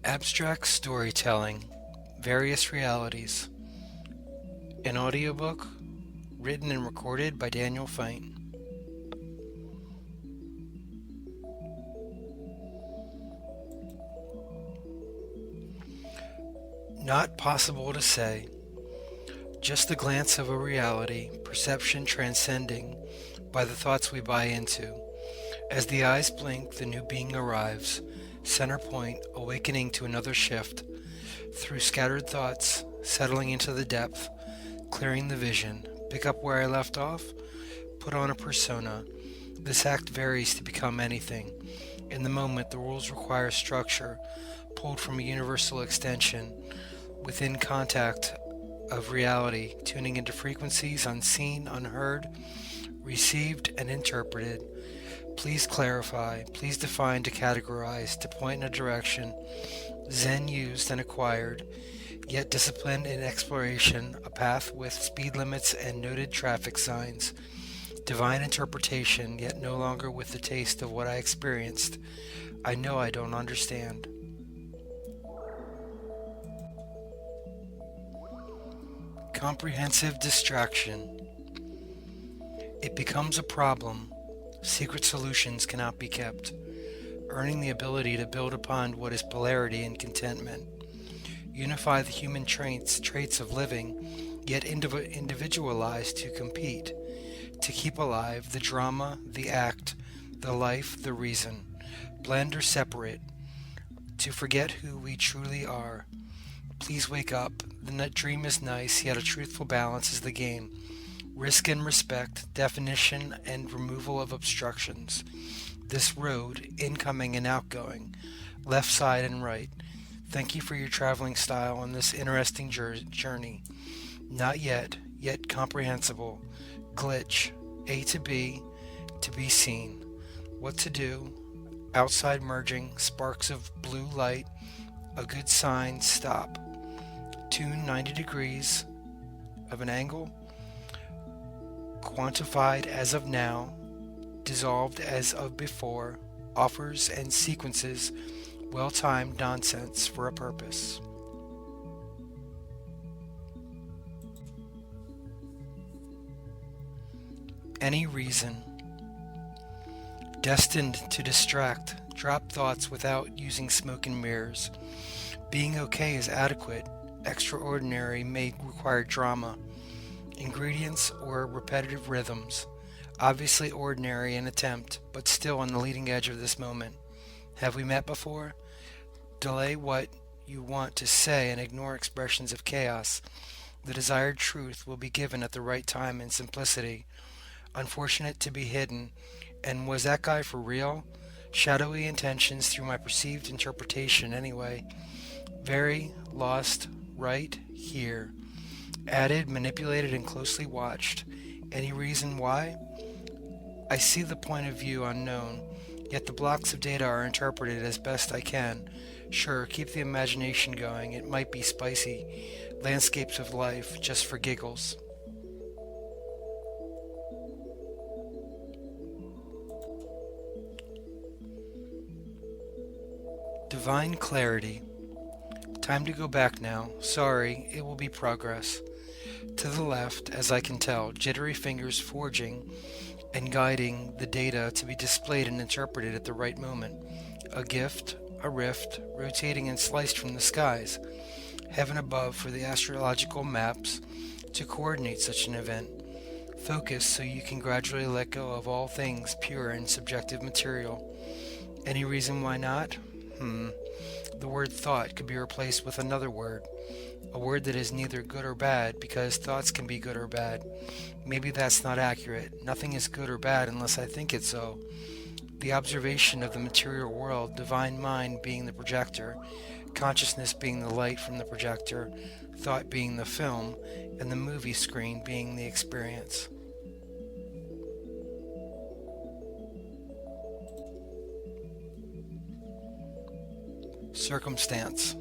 Abstract Storytelling, Various Realities. An audiobook written and recorded by Daniel Feindt. Not possible to say. Just the glance of a reality, perception transcending by the thoughts we buy into. As the eyes blink, the new being arrives, center point, awakening to another shift, through scattered thoughts, settling into the depth, clearing the vision, pick up where I left off, put on a persona. This act varies to become anything. In the moment, the rules require structure, pulled from a universal extension, within contact of reality, tuning into frequencies unseen, unheard, received, and interpreted. Please clarify, please define to categorize, to point in a direction, Zen used and acquired, yet disciplined in exploration, a path with speed limits and noted traffic signs, divine interpretation, yet no longer with the taste of what I experienced. I know I don't understand. Comprehensive distraction. It becomes a problem. Secret solutions cannot be kept. Earning the ability to build upon what is polarity and contentment. Unify the human traits of living, yet individualize to compete. To keep alive the drama, the act, the life, the reason. Blend or separate. To forget who we truly are. Please wake up. The dream is nice, yet a truthful balance is the game. Risk and respect, definition and removal of obstructions. This road, incoming and outgoing, left side and right. Thank you for your traveling style on this interesting journey. Not yet comprehensible. Glitch, A to be seen. What to do, outside merging, sparks of blue light, a good sign, stop. Tune 90 degrees of an angle, quantified as of now, dissolved as of before, offers and sequences, well-timed nonsense for a purpose. Any reason. Destined to distract, drop thoughts without using smoke and mirrors. Being okay is adequate. Extraordinary may require drama, ingredients, or repetitive rhythms. Obviously ordinary in attempt, but still on the leading edge of this moment. Have we met before? Delay what you want to say and ignore expressions of chaos. The desired truth will be given at the right time in simplicity. Unfortunate to be hidden. And was that guy for real? Shadowy intentions through my perceived interpretation anyway. Very lost right here. Added, manipulated, and closely watched. Any reason why? I see the point of view unknown, yet the blocks of data are interpreted as best I can. Sure, keep the imagination going, it might be spicy. Landscapes of life, just for giggles. Divine clarity. Time to go back now. Sorry, it will be progress. To the left, as I can tell, jittery fingers forging and guiding the data to be displayed and interpreted at the right moment. A gift, a rift, rotating and sliced from the skies. Heaven above for the astrological maps to coordinate such an event. Focus so you can gradually let go of all things pure and subjective material. Any reason why not? The word thought could be replaced with another word. A word that is neither good or bad, because thoughts can be good or bad. Maybe that's not accurate. Nothing is good or bad unless I think it so. The observation of the material world, divine mind being the projector, consciousness being the light from the projector, thought being the film, and the movie screen being the experience. Circumstance.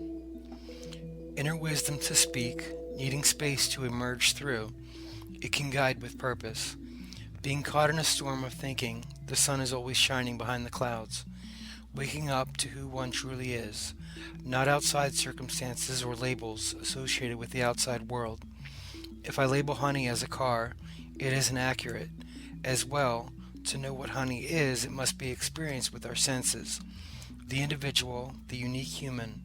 Inner wisdom to speak, needing space to emerge through. It can guide with purpose. Being caught in a storm of thinking, the sun is always shining behind the clouds. waking up to who one truly is, not outside circumstances or labels associated with the outside world. If I label honey as a car, it isn't accurate. As well, to know what honey is, it must be experienced with our senses. The individual, the unique human,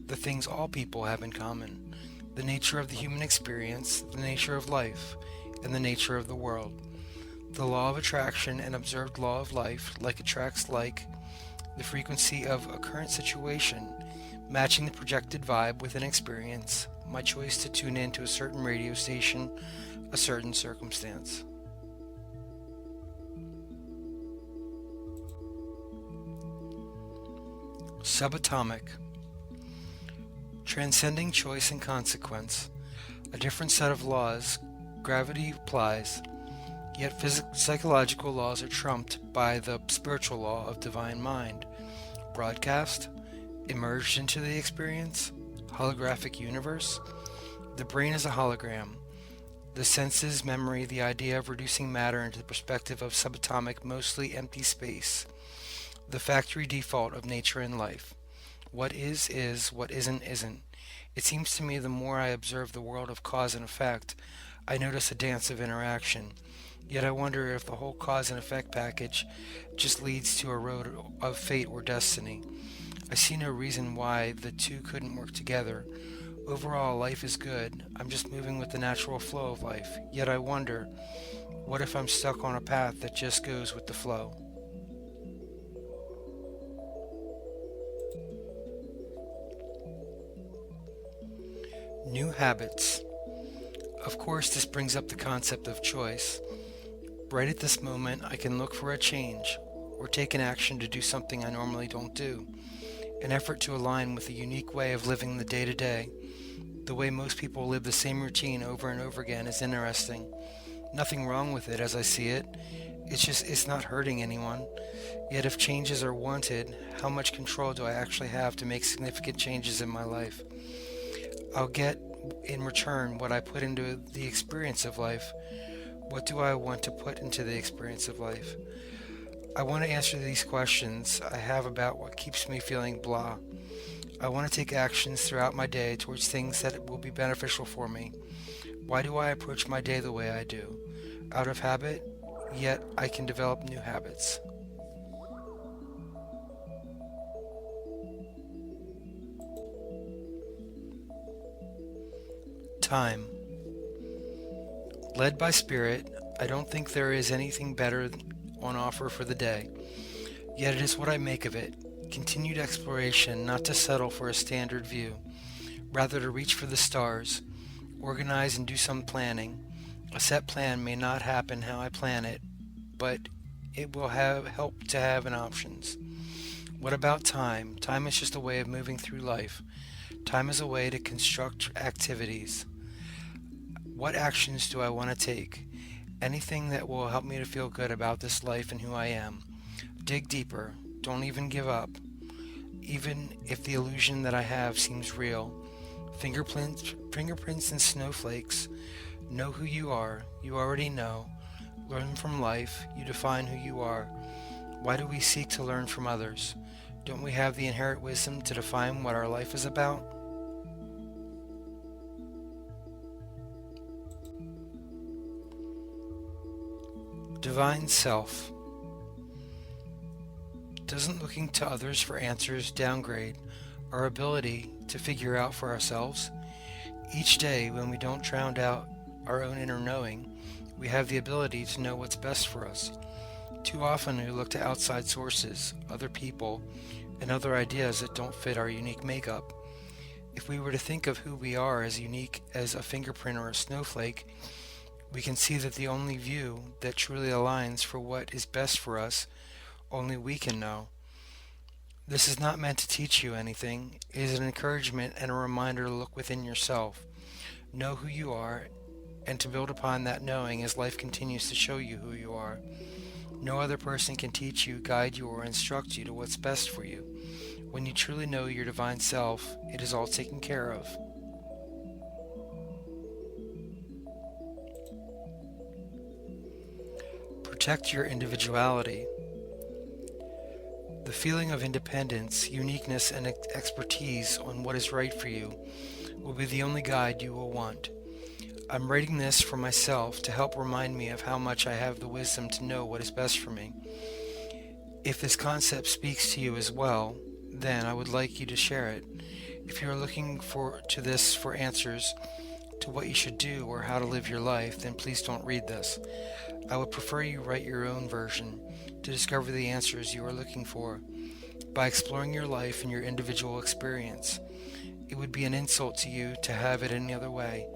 the things all people have in common, the nature of the human experience, the nature of life, and the nature of the world. The law of attraction and observed law of life, like attracts like, the frequency of a current situation, matching the projected vibe with an experience, my choice to tune in to a certain radio station, a certain circumstance. Subatomic. Transcending choice and consequence. A different set of laws gravity applies, yet psychological laws are trumped by the spiritual law of divine mind. Broadcast, emerged into the experience, holographic universe. The brain is a hologram. The senses, memory, the idea of reducing matter into the perspective of subatomic, mostly empty space. The factory default of nature and life. What is, what isn't. It seems to me the more I observe the world of cause and effect, I notice a dance of interaction. Yet I wonder if the whole cause and effect package just leads to a road of fate or destiny. I see no reason why the two couldn't work together. Overall, life is good. I'm just moving with the natural flow of life. Yet I wonder, what if I'm stuck on a path that just goes with the flow? New habits. Of course, this brings up the concept of choice. Right at this moment, I can look for a change or take an action to do something I normally don't do. An effort to align with a unique way of living the day-to-day. The way most people live the same routine over and over again is interesting. Nothing wrong with it as I see it. It's not hurting anyone. Yet if changes are wanted, how much control do I actually have to make significant changes in my life? I'll get in return what I put into the experience of life. What do I want to put into the experience of life? I want to answer these questions I have about what keeps me feeling blah. I want to take actions throughout my day towards things that will be beneficial for me. Why do I approach my day the way I do? Out of habit, yet I can develop new habits. Time. Led by spirit, I don't think there is anything better on offer for the day. Yet it is what I make of it. Continued exploration, not to settle for a standard view, rather to reach for the stars, organize and do some planning. A set plan may not happen how I plan it, but it will help to have an options. What about time? Time is just a way of moving through life. Time is a way to construct activities. What actions do I want to take? Anything that will help me to feel good about this life and who I am. Dig deeper. Don't even give up. Even if the illusion that I have seems real. Fingerprints and snowflakes. Know who you are. You already know. Learn from life. You define who you are. Why do we seek to learn from others? Don't we have the inherent wisdom to define what our life is about? Divine Self. Doesn't looking to others for answers downgrade our ability to figure out for ourselves? Each day, when we don't drown out our own inner knowing, we have the ability to know what's best for us. Too often we look to outside sources, other people, and other ideas that don't fit our unique makeup. If we were to think of who we are as unique as a fingerprint or a snowflake, we can see that the only view that truly aligns for what is best for us, only we can know. This is not meant to teach you anything. It is an encouragement and a reminder to look within yourself, know who you are, and to build upon that knowing as life continues to show you who you are. No other person can teach you, guide you, or instruct you to what's best for you. When you truly know your divine self, it is all taken care of. Protect your individuality. The feeling of independence, uniqueness, and expertise on what is right for you will be the only guide you will want. I'm writing this for myself to help remind me of how much I have the wisdom to know what is best for me. If this concept speaks to you as well, then I would like you to share it. If you are looking to this for answers to what you should do or how to live your life, then please don't read this. I would prefer you write your own version to discover the answers you are looking for by exploring your life and your individual experience. It would be an insult to you to have it any other way.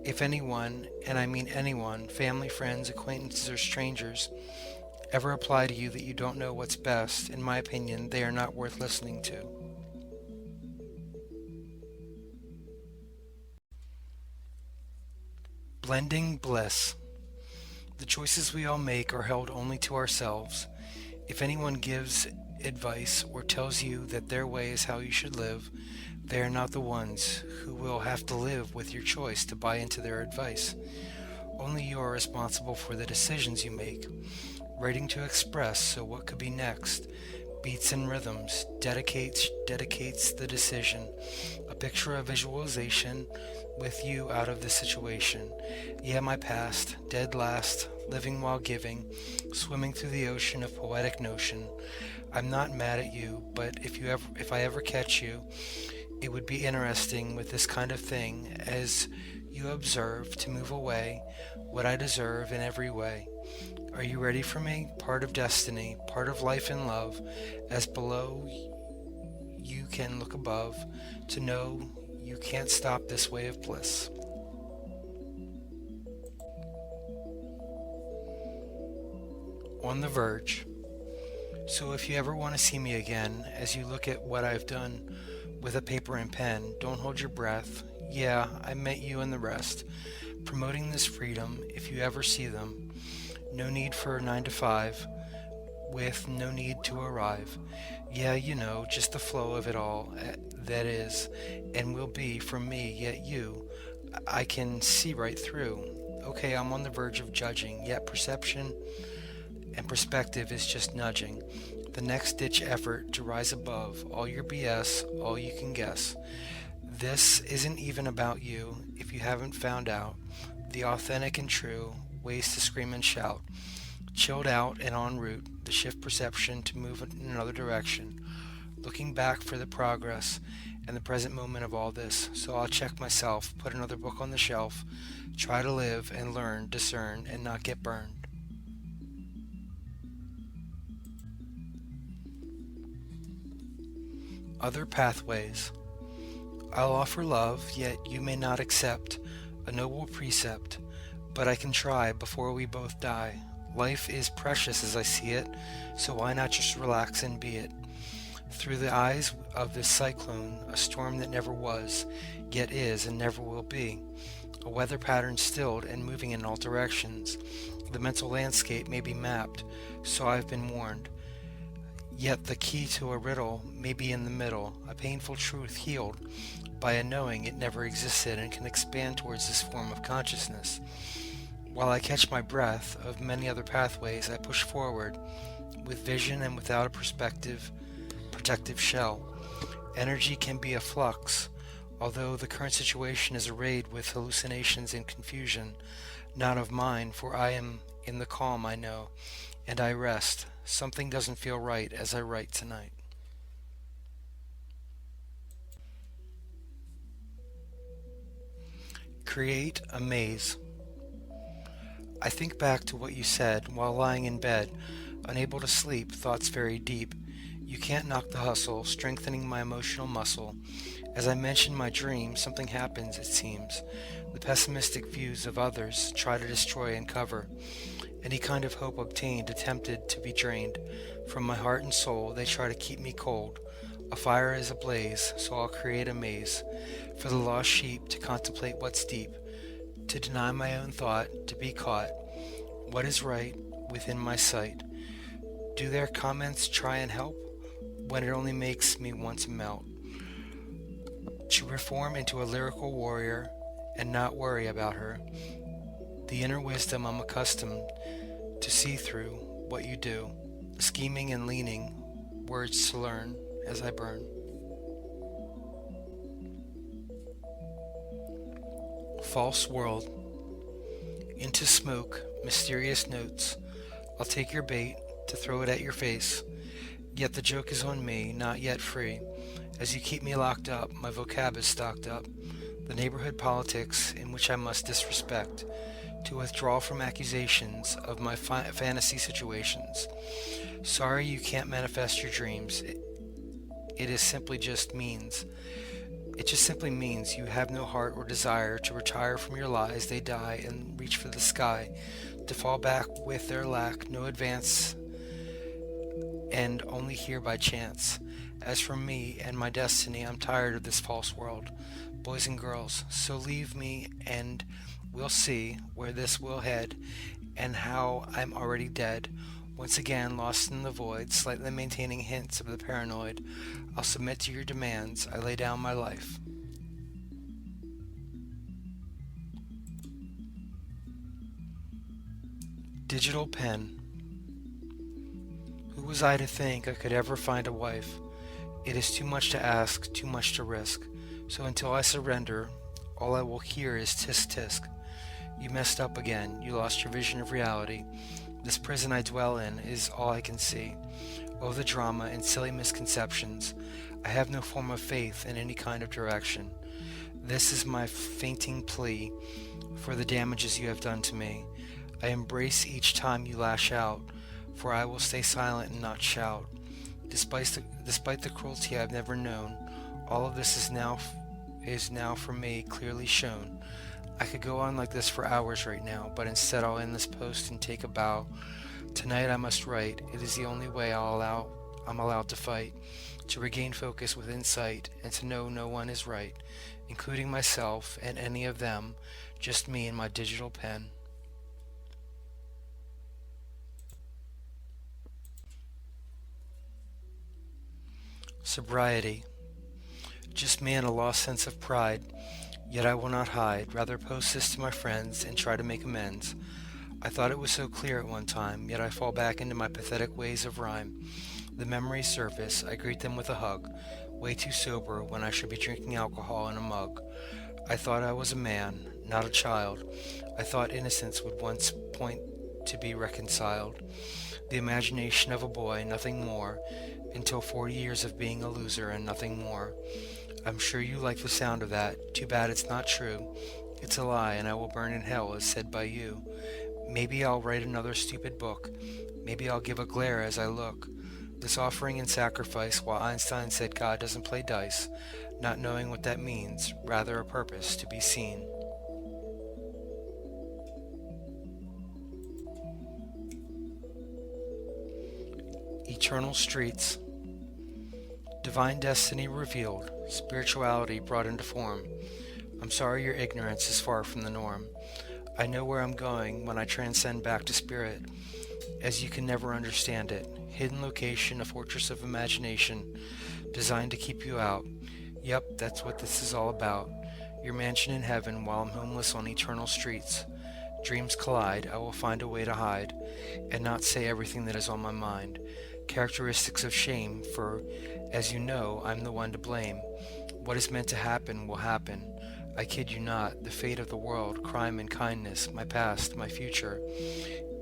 If anyone, and I mean anyone, family, friends, acquaintances, or strangers, ever apply to you that you don't know what's best, in my opinion, they are not worth listening to. Blending bliss. The choices we all make are held only to ourselves. If anyone gives advice or tells you that their way is how you should live, they are not the ones who will have to live with your choice to buy into their advice. Only you are responsible for the decisions you make. Writing to express, so what could be next? Beats and rhythms, dedicates the decision. A picture of visualization with you out of the situation. Yeah, my past, dead last, living while giving, swimming through the ocean of poetic notion. I'm not mad at you, but if I ever catch you, it would be interesting with this kind of thing, as you observe, to move away what I deserve in every way. Are you ready for me? Part of destiny, part of life and love, as below you can look above, to know you can't stop this way of bliss. On the verge. So if you ever want to see me again, as you look at what I've done with a paper and pen, don't hold your breath. Yeah, I meant you and the rest. Promoting this freedom, if you ever see them. No need for a 9 to 5, with no need to arrive. Yeah, you know, just the flow of it all, that is, and will be from me, yet you, I can see right through. Okay, I'm on the verge of judging, yet perception and perspective is just nudging. The next ditch effort to rise above all your BS, all you can guess. This isn't even about you, if you haven't found out the authentic and true ways to scream and shout. Chilled out and en route, the shift perception to move in another direction. Looking back for the progress and the present moment of all this. So I'll check myself, put another book on the shelf, try to live and learn, discern, and not get burned. Other pathways. I'll offer love, yet you may not accept a noble precept, but I can try before we both die. Life is precious as I see it, so why not just relax and be it? Through the eyes of this cyclone, a storm that never was, yet is and never will be. A weather pattern stilled and moving in all directions. The mental landscape may be mapped, so I've been warned. Yet the key to a riddle may be in the middle, a painful truth healed by a knowing it never existed and can expand towards this form of consciousness. While I catch my breath of many other pathways, I push forward with vision and without a protective shell. Energy can be a flux, although the current situation is arrayed with hallucinations and confusion, not of mine, for I am in the calm I know, and I rest. Something doesn't feel right as I write tonight. Create a maze. I think back to what you said while lying in bed, unable to sleep, thoughts very deep. You can't knock the hustle, strengthening my emotional muscle. As I mention my dream, something happens, it seems. The pessimistic views of others try to destroy and cover. Any kind of hope obtained attempted to be drained. From my heart and soul, they try to keep me cold. A fire is ablaze, so I'll create a maze. For the lost sheep to contemplate what's deep. To deny my own thought, to be caught. What is right within my sight? Do their comments try and help? When it only makes me want to melt. To reform into a lyrical warrior and not worry about her. The inner wisdom I'm accustomed to see through what you do. Scheming and leaning words to learn as I burn. False world. Into smoke, mysterious notes. I'll take your bait to throw it at your face. Yet the joke is on me, not yet free. As you keep me locked up, my vocab is stocked up. The neighborhood politics in which I must disrespect. To withdraw from accusations of my fantasy situations. Sorry you can't manifest your dreams. It is simply just means. It just simply means you have no heart or desire to retire from your lies. They die and reach for the sky, to fall back with their lack, no advance, and only here by chance. As for me and my destiny, I'm tired of this false world, boys and girls, so leave me and we'll see where this will head, and how I'm already dead. Once again, lost in the void, slightly maintaining hints of the paranoid. I'll submit to your demands. I lay down my life. Digital pen. Who was I to think I could ever find a wife? It is too much to ask, too much to risk. So until I surrender, all I will hear is tisk tisk. You messed up again. You lost your vision of reality. This prison I dwell in is all I can see. Oh, the drama and silly misconceptions. I have no form of faith in any kind of direction. This is my fainting plea for the damages you have done to me. I embrace each time you lash out, for I will stay silent and not shout. Despite the cruelty I've never known, all of this is now for me clearly shown. I could go on like this for hours right now, but instead I'll end this post and take a bow. Tonight I must write. It is the only way I'm allowed to fight, to regain focus with insight, and to know no one is right, including myself and any of them, just me and my digital pen. Sobriety. Just me and a lost sense of pride. Yet I will not hide, rather post this to my friends and try to make amends. I thought it was so clear at one time, yet I fall back into my pathetic ways of rhyme. The memories surface, I greet them with a hug, way too sober when I should be drinking alcohol in a mug. I thought I was a man, not a child. I thought innocence would once point to be reconciled. The imagination of a boy, nothing more, until 40 years of being a loser and nothing more. I'm sure you like the sound of that. Too bad it's not true. It's a lie, and I will burn in hell, as said by you. Maybe I'll write another stupid book. Maybe I'll give a glare as I look. This offering and sacrifice, while Einstein said God doesn't play dice, not knowing what that means, rather a purpose to be seen. Eternal streets. Divine destiny revealed, spirituality brought into form. I'm sorry your ignorance is far from the norm. I know where I'm going when I transcend back to spirit, as you can never understand it. Hidden location, a fortress of imagination, designed to keep you out. Yep, that's what this is all about. Your mansion in heaven while I'm homeless on eternal streets. Dreams collide, I will find a way to hide, and not say everything that is on my mind. Characteristics of shame, for, as you know, I'm the one to blame. What is meant to happen will happen. I kid you not, the fate of the world, crime and kindness, my past, my future,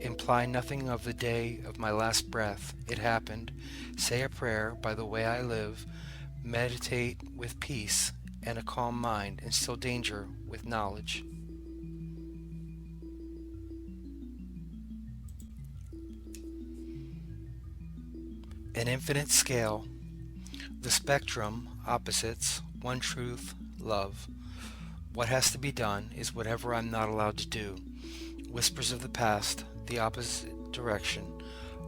imply nothing of the day of my last breath. It happened. Say a prayer by the way I live, meditate with peace and a calm mind, instill danger with knowledge. An infinite scale. The spectrum, opposites, one truth, love. What has to be done is whatever I'm not allowed to do. Whispers of the past, the opposite direction,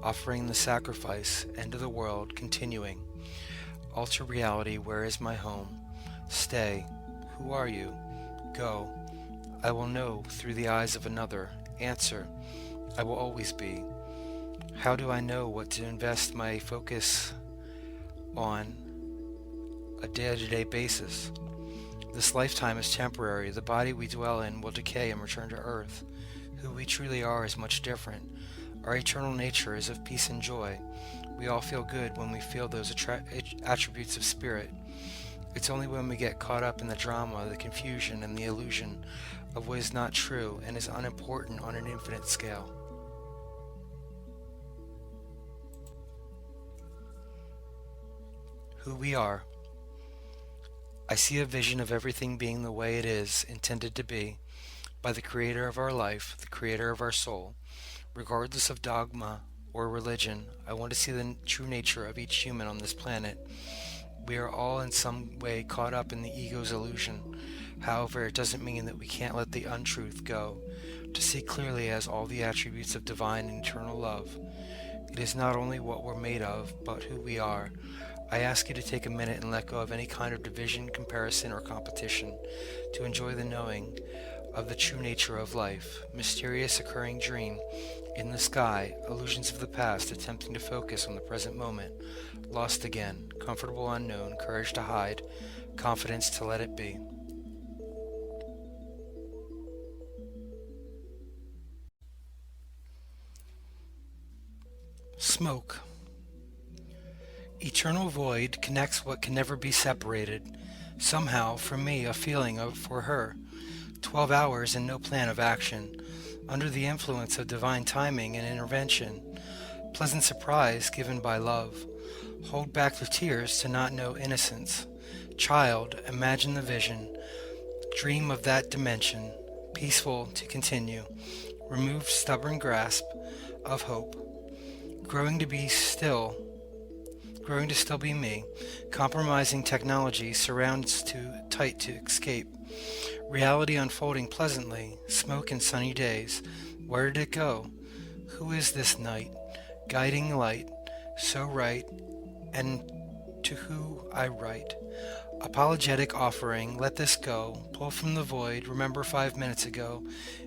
offering the sacrifice, end of the world, continuing. Alter reality, where is my home? Stay. Who are you? Go. I will know through the eyes of another. Answer. I will always be. How do I know what to invest my focus on a day-to-day basis? This lifetime is temporary. The body we dwell in will decay and return to earth. Who we truly are is much different. Our eternal nature is of peace and joy. We all feel good when we feel those attributes of spirit. It's only when we get caught up in the drama, the confusion, and the illusion of what is not true and is unimportant on an infinite scale. Who we are. I see a vision of everything being the way it is intended to be by the creator of our life, the creator of our soul. Regardless of dogma or religion, I want to see the true nature of each human on this planet. We are all in some way caught up in the ego's illusion. However, it doesn't mean that we can't let the untruth go. To see clearly has all the attributes of divine and eternal love. It is not only what we're made of, but who we are. I ask you to take a minute and let go of any kind of division, comparison, or competition, to enjoy the knowing of the true nature of life. Mysterious occurring dream in the sky, illusions of the past attempting to focus on the present moment, lost again, comfortable unknown, courage to hide, confidence to let it be. Smoke. Eternal void connects what can never be separated. Somehow, for me, a feeling for her. 12 hours and no plan of action. Under the influence of divine timing and intervention. Pleasant surprise given by love. Hold back the tears to not know innocence. Child, imagine the vision. Dream of that dimension. Peaceful to continue. Remove stubborn grasp of hope. Growing to still be me. Compromising technology surrounds too tight to escape. Reality unfolding pleasantly. Smoke and sunny days. Where did it go? Who is this night? Guiding light. So right. And to who I write. Apologetic offering. Let this go. Pull from the void. Remember 5 minutes ago.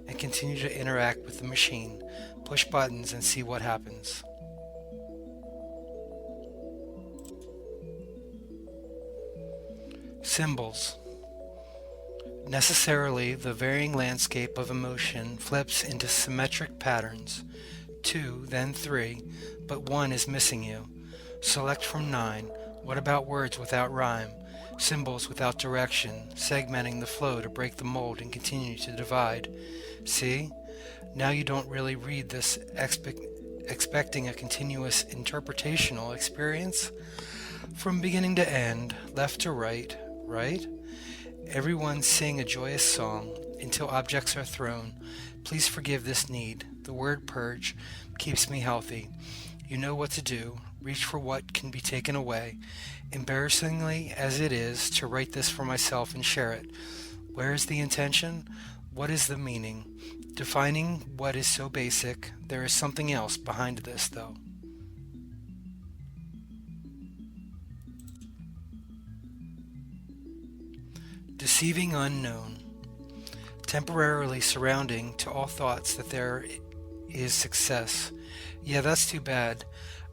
And continue to interact with the machine. Push buttons and see what happens. Symbols. Necessarily, the varying landscape of emotion flips into symmetric patterns. 2, then 3, but 1 is missing you. Select from 9. What about words without rhyme? Symbols without direction, segmenting the flow to break the mold and continue to divide. See? Now you don't really read this expecting a continuous interpretational experience. From beginning to end, left to right, right? Everyone sing a joyous song until objects are thrown. Please forgive this need. The word purge keeps me healthy. You know what to do. Reach for what can be taken away. Embarrassingly as it is to write this for myself and share it. Where is the intention? What is the meaning? Defining what is so basic, there is something else behind this though. Deceiving unknown. Temporarily surrounding to all thoughts that there is success. Yeah, that's too bad.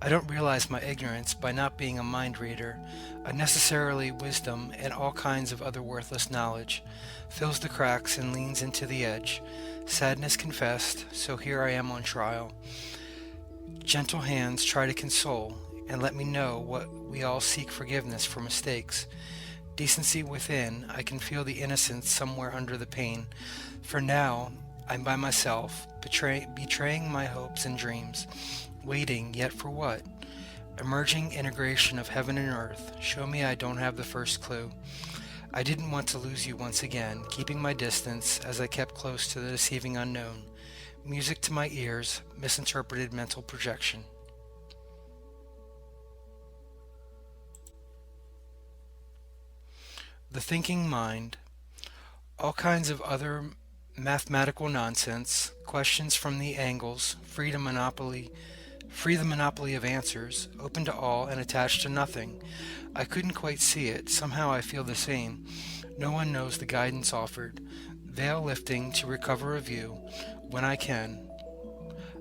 I don't realize my ignorance by not being a mind reader. Unnecessarily wisdom and all kinds of other worthless knowledge fills the cracks and leans into the edge. Sadness confessed, so here I am on trial. Gentle hands try to console and let me know what we all seek forgiveness for mistakes. Decency within, I can feel the innocence somewhere under the pain. For now, I'm by myself, betraying my hopes and dreams. Waiting, yet for what? Emerging integration of heaven and earth. Show me I don't have the first clue. I didn't want to lose you once again, keeping my distance as I kept close to the deceiving unknown. Music to my ears, misinterpreted mental projection. The thinking mind. All kinds of other mathematical nonsense, questions from the angles, free the monopoly of answers, open to all and attached to nothing. I couldn't quite see it, somehow I feel the same. No one knows the guidance offered. Veil lifting to recover a view, when I can.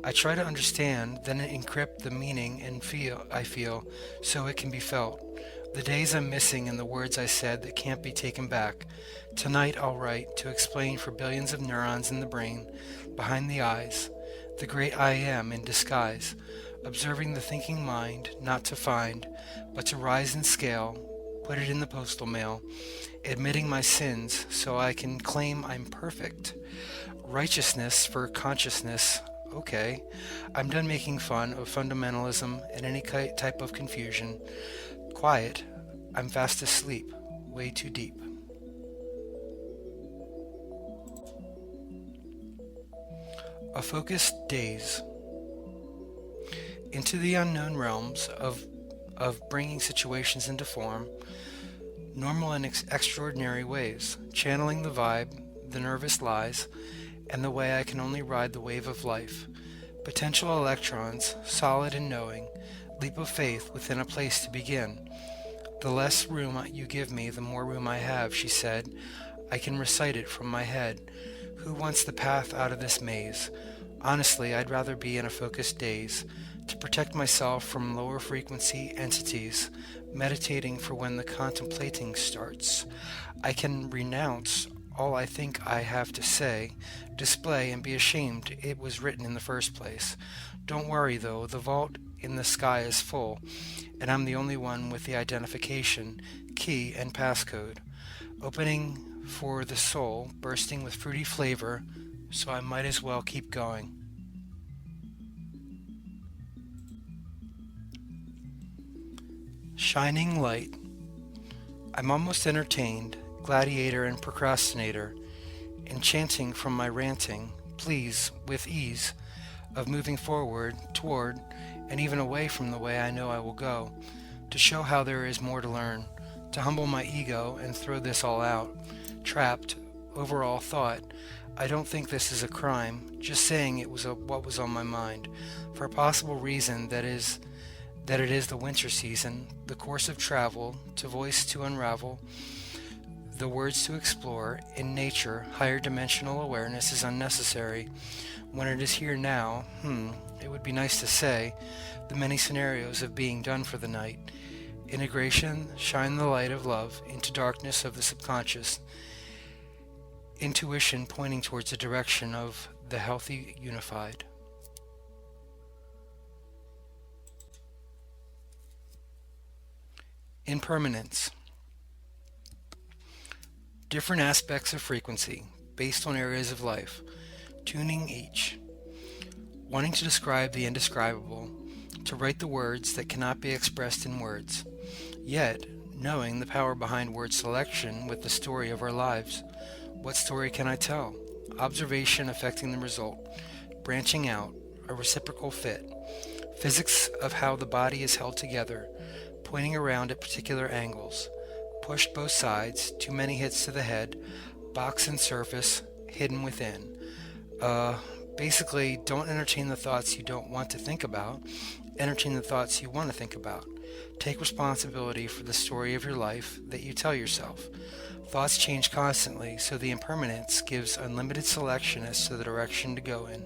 I try to understand, then encrypt the meaning and I feel, so it can be felt. The days I'm missing and the words I said that can't be taken back. Tonight I'll write to explain for billions of neurons in the brain, behind the eyes, the great I am in disguise. observing the thinking mind, not to find, but to rise in scale, put it in the postal mail, admitting my sins so I can claim I'm perfect. Righteousness for consciousness. Okay, I'm done making fun of fundamentalism and any type of confusion. Quiet, I'm fast asleep, way too deep. A focused daze. Into the unknown realms of bringing situations into form, normal and extraordinary ways, channeling the vibe, the nervous lies, and the way I can only ride the wave of life. Potential electrons, solid and knowing, leap of faith within a place to begin. The less room you give me, the more room I have, she said. I can recite it from my head. Who wants the path out of this maze? Honestly, I'd rather be in a focused daze, to protect myself from lower frequency entities, meditating for when the contemplating starts. I can renounce all I think I have to say, display and be ashamed it was written in the first place. Don't worry though, the vault in the sky is full, and I'm the only one with the identification, key, and passcode. Opening for the soul, bursting with fruity flavor, so I might as well keep going. Shining light. I'm almost entertained, gladiator and procrastinator, enchanting from my ranting, please, with ease, of moving forward, toward, and even away from the way I know I will go, to show how there is more to learn, to humble my ego and throw this all out, trapped, overall thought. I don't think this is a crime, just saying it was what was on my mind, for a possible reason that it is the winter season, the course of travel, to voice to unravel, the words to explore. In nature, higher dimensional awareness is unnecessary. When it is here now, it would be nice to say, the many scenarios of being done for the night. Integration, shine the light of love into darkness of the subconscious. Intuition pointing towards the direction of the healthy unified. Impermanence. Different aspects of frequency, based on areas of life, tuning each. Wanting to describe the indescribable, to write the words that cannot be expressed in words. Yet, knowing the power behind word selection with the story of our lives. What story can I tell? Observation affecting the result. Branching out, a reciprocal fit. Physics of how the body is held together, pointing around at particular angles. Pushed both sides, too many hits to the head, box and surface, hidden within. Basically, don't entertain the thoughts you don't want to think about. Entertain the thoughts you want to think about. Take responsibility for the story of your life that you tell yourself. Thoughts change constantly, so the impermanence gives unlimited selection as to the direction to go in.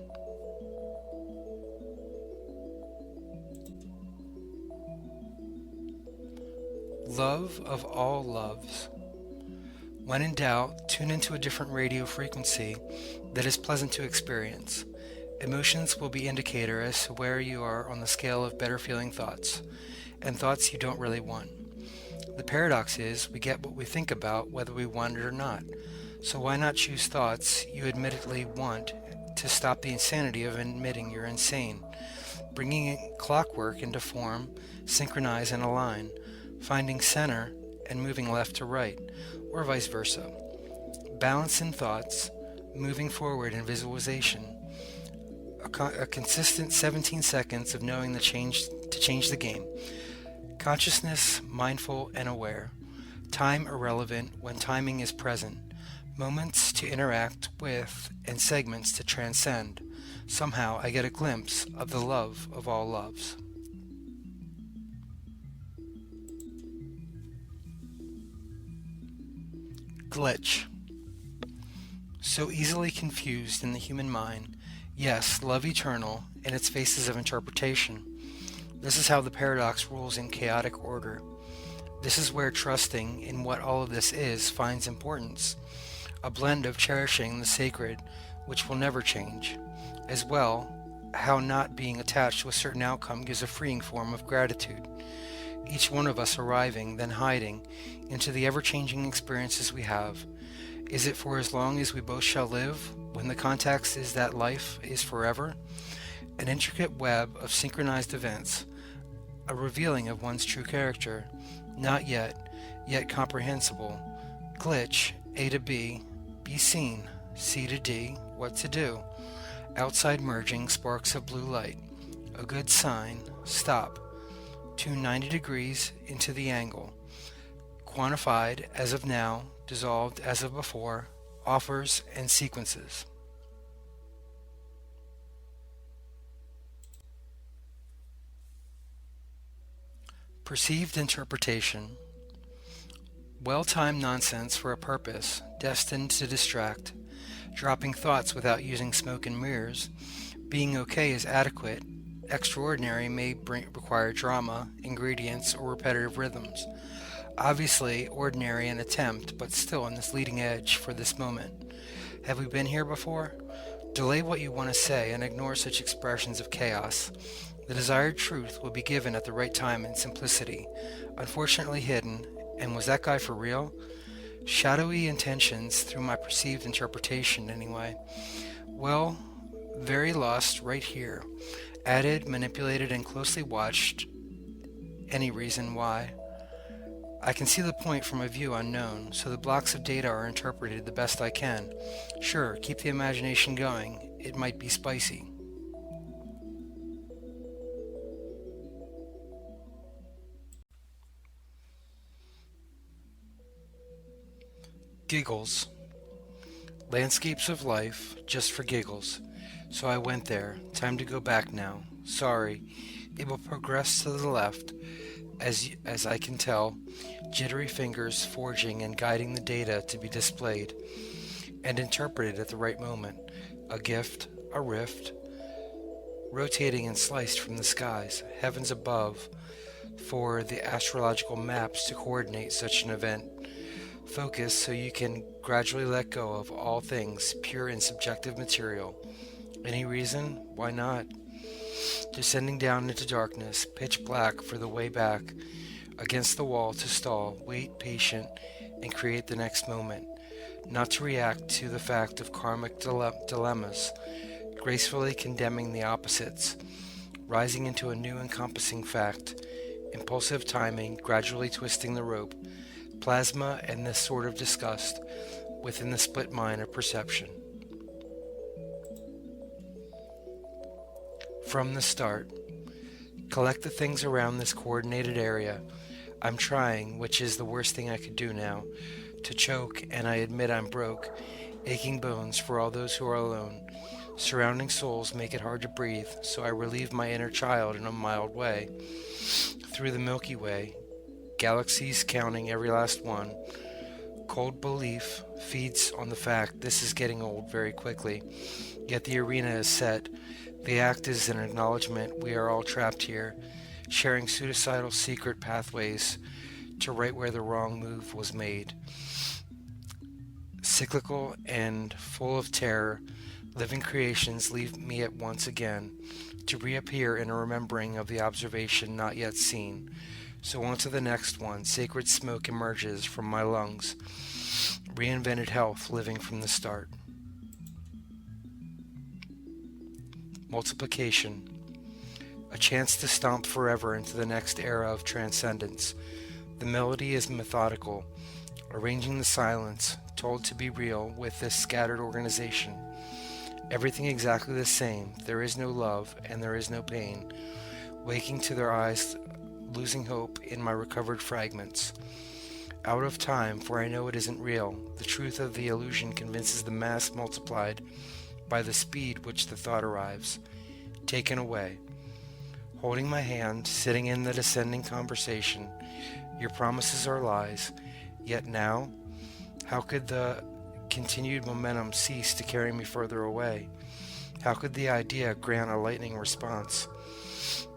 Love of all loves. When in doubt, tune into a different radio frequency that is pleasant to experience. Emotions will be indicator as to where you are on the scale of better feeling thoughts, and thoughts you don't really want. The paradox is, we get what we think about whether we want it or not. So why not choose thoughts you admittedly want to stop the insanity of admitting you're insane? Bringing clockwork into form, synchronize and align, finding center and moving left to right, or vice versa. Balance in thoughts, moving forward in visualization. A consistent 17 seconds of knowing to change the game. Consciousness, mindful and aware. Time irrelevant when timing is present. Moments to interact with and segments to transcend. Somehow I get a glimpse of the love of all loves. Glitch. So easily confused in the human mind. Yes, love eternal in its phases of interpretation. This is how the paradox rules in chaotic order. This is where trusting in what all of this is finds importance. A blend of cherishing the sacred, which will never change, as well how not being attached to a certain outcome gives a freeing form of gratitude. Each one of us arriving, then hiding, into the ever-changing experiences we have. Is it for as long as we both shall live, when the context is that life is forever? An intricate web of synchronized events, a revealing of one's true character, not yet comprehensible. Glitch, A to B, be seen, C to D, what to do. Outside merging, sparks of blue light. A good sign, stop. Tune 90 degrees into the angle. Quantified as of now, dissolved as of before, offers and sequences. Perceived interpretation. Well-timed nonsense for a purpose, destined to distract. Dropping thoughts without using smoke and mirrors. Being okay is adequate. Extraordinary may require drama, ingredients, or repetitive rhythms. Obviously, ordinary an attempt, but still on this leading edge for this moment. Have we been here before? Delay what you want to say and ignore such expressions of chaos. The desired truth will be given at the right time in simplicity, unfortunately hidden. And was that guy for real? Shadowy intentions through my perceived interpretation, anyway. Well, very lost right here. Added, manipulated, and closely watched. Any reason why? I can see the point from a view unknown, so the blocks of data are interpreted the best I can. Sure, keep the imagination going. It might be spicy. Giggles. Landscapes of life, just for giggles. So I went there. Time to go back now. Sorry. It will progress to the left, as I can tell, jittery fingers forging and guiding the data to be displayed and interpreted at the right moment. A gift, a rift, rotating and sliced from the skies, heavens above, for the astrological maps to coordinate such an event. Focus so you can gradually let go of all things pure and subjective material. Any reason? Why not? Descending down into darkness, pitch black for the way back, against the wall to stall, wait patient, and create the next moment. Not to react to the fact of karmic dilemmas, gracefully condemning the opposites, rising into a new encompassing fact, impulsive timing, gradually twisting the rope, plasma and this sort of disgust within the split mind of perception. From the start, collect the things around this coordinated area. I'm trying, which is the worst thing I could do now, to choke, and I admit I'm broke, aching bones for all those who are alone. Surrounding souls make it hard to breathe, so I relieve my inner child in a mild way. Through the Milky Way, galaxies counting every last one. Cold belief feeds on the fact this is getting old very quickly, yet the arena is set. The act is an acknowledgement we are all trapped here, sharing suicidal secret pathways to right where the wrong move was made. Cyclical and full of terror, living creations leave me at once again, to reappear in a remembering of the observation not yet seen. So on to the next one. Sacred smoke emerges from my lungs. Reinvented health living from the start. Multiplication. A chance to stomp forever into the next era of transcendence. The melody is methodical, arranging the silence, told to be real with this scattered organization. Everything exactly the same. There is no love and there is no pain. Waking to their eyes, losing hope in my recovered fragments. Out of time, for I know it isn't real. The truth of the illusion convinces the mass multiplied by the speed which the thought arrives. Taken away. Holding my hand, sitting in the descending conversation. Your promises are lies. Yet now, how could the continued momentum cease to carry me further away? How could the idea grant a lightning response?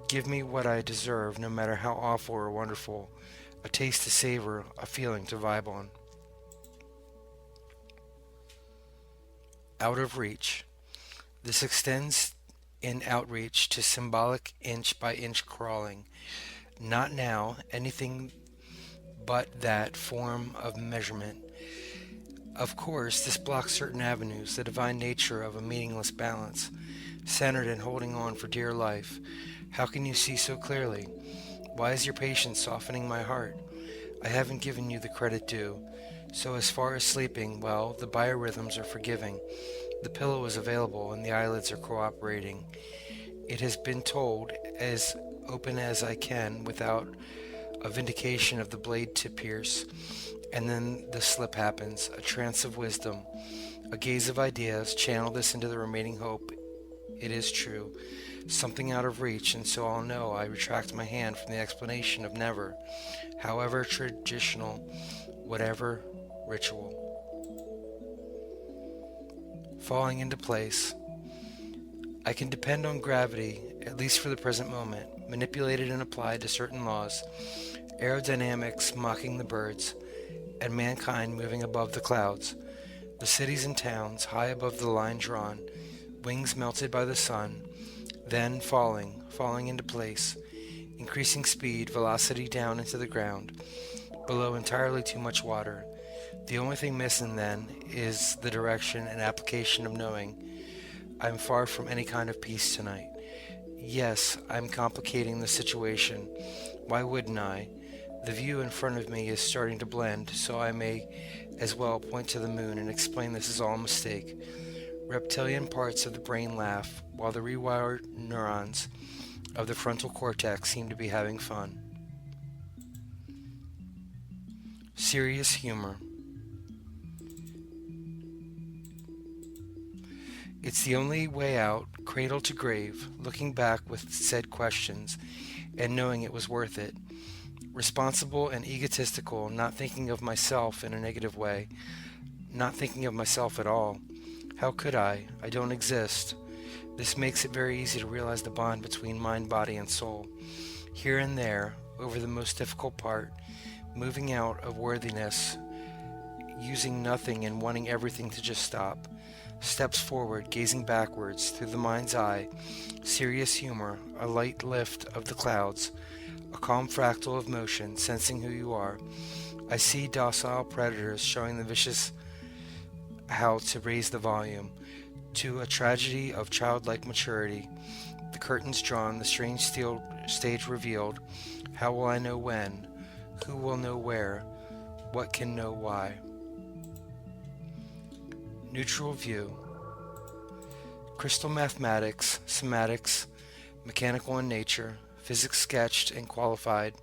Give me what I deserve, no matter how awful or wonderful. A taste to savor, a feeling to vibe on. Out of reach. This extends in outreach to symbolic inch by inch crawling. Not now, anything but that form of measurement. Of course, this blocks certain avenues, the divine nature of a meaningless balance, centered in holding on for dear life. How can you see so clearly? Why is your patience softening my heart? I haven't given you the credit due. So as far as sleeping, well, the biorhythms are forgiving. The pillow is available and the eyelids are cooperating. It has been told as open as I can without a vindication of the blade to pierce. And then the slip happens, a trance of wisdom, a gaze of ideas. Channel this into the remaining hope. It is true. Something out of reach, and so I'll know. I retract my hand from the explanation of never, however traditional, whatever ritual. Falling into place. I can depend on gravity, at least for the present moment, manipulated and applied to certain laws, aerodynamics mocking the birds, and mankind moving above the clouds, the cities and towns high above the line drawn, wings melted by the sun, then falling into place, increasing speed, velocity down into the ground, below entirely too much water. The only thing missing then is the direction and application of knowing. I'm far from any kind of peace tonight. Yes, I'm complicating the situation. Why wouldn't I? The view in front of me is starting to blend, so I may as well point to the moon and explain this is all a mistake. Reptilian parts of the brain laugh, while the rewired neurons of the frontal cortex seem to be having fun. Serious humor. It's the only way out, cradle to grave, looking back with said questions, and knowing it was worth it. Responsible and egotistical, not thinking of myself in a negative way, not thinking of myself at all. How could I? I don't exist. This makes it very easy to realize the bond between mind, body, and soul. Here and there, over the most difficult part, moving out of worthiness, using nothing and wanting everything to just stop. Steps forward, gazing backwards, through the mind's eye, serious humor, a light lift of the clouds, a calm fractal of motion, sensing who you are. I see docile predators showing the vicious how to raise the volume, to a tragedy of childlike maturity. The curtains drawn, the strange steel stage revealed. How will I know when? Who will know where? What can know why? Neutral view. Crystal mathematics, semantics, mechanical in nature, physics sketched and qualified,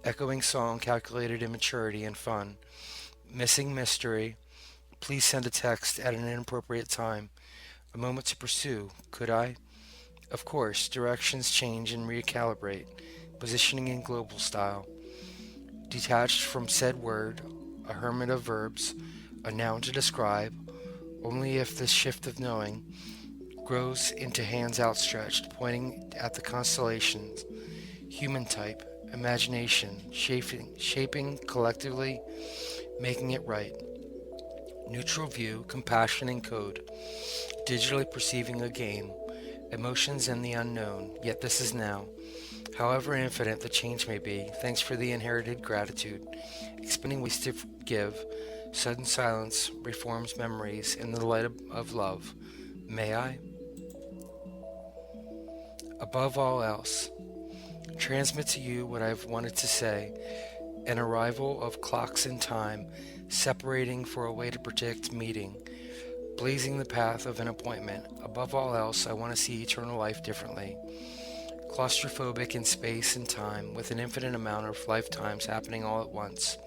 echoing song calculated in maturity and fun, missing mystery. Please send a text at an inappropriate time. A moment to pursue. Could I? Of course, directions change and recalibrate, positioning in global style. Detached from said word, a hermit of verbs, a noun to describe, only if this shift of knowing grows into hands outstretched, pointing at the constellations, human type, imagination, shaping collectively, making it right. Neutral view, compassion and code, digitally perceiving a game, emotions and the unknown, yet this is now. However infinite the change may be, thanks for the inherited gratitude, expanding ways to give. Sudden silence reforms memories in the light of love. May I? Above all else, transmit to you what I've wanted to say, an arrival of clocks in time, separating for a way to predict meeting, blazing the path of an appointment. Above all else, I want to see eternal life differently. Claustrophobic in space and time, with an infinite amount of lifetimes happening all at once.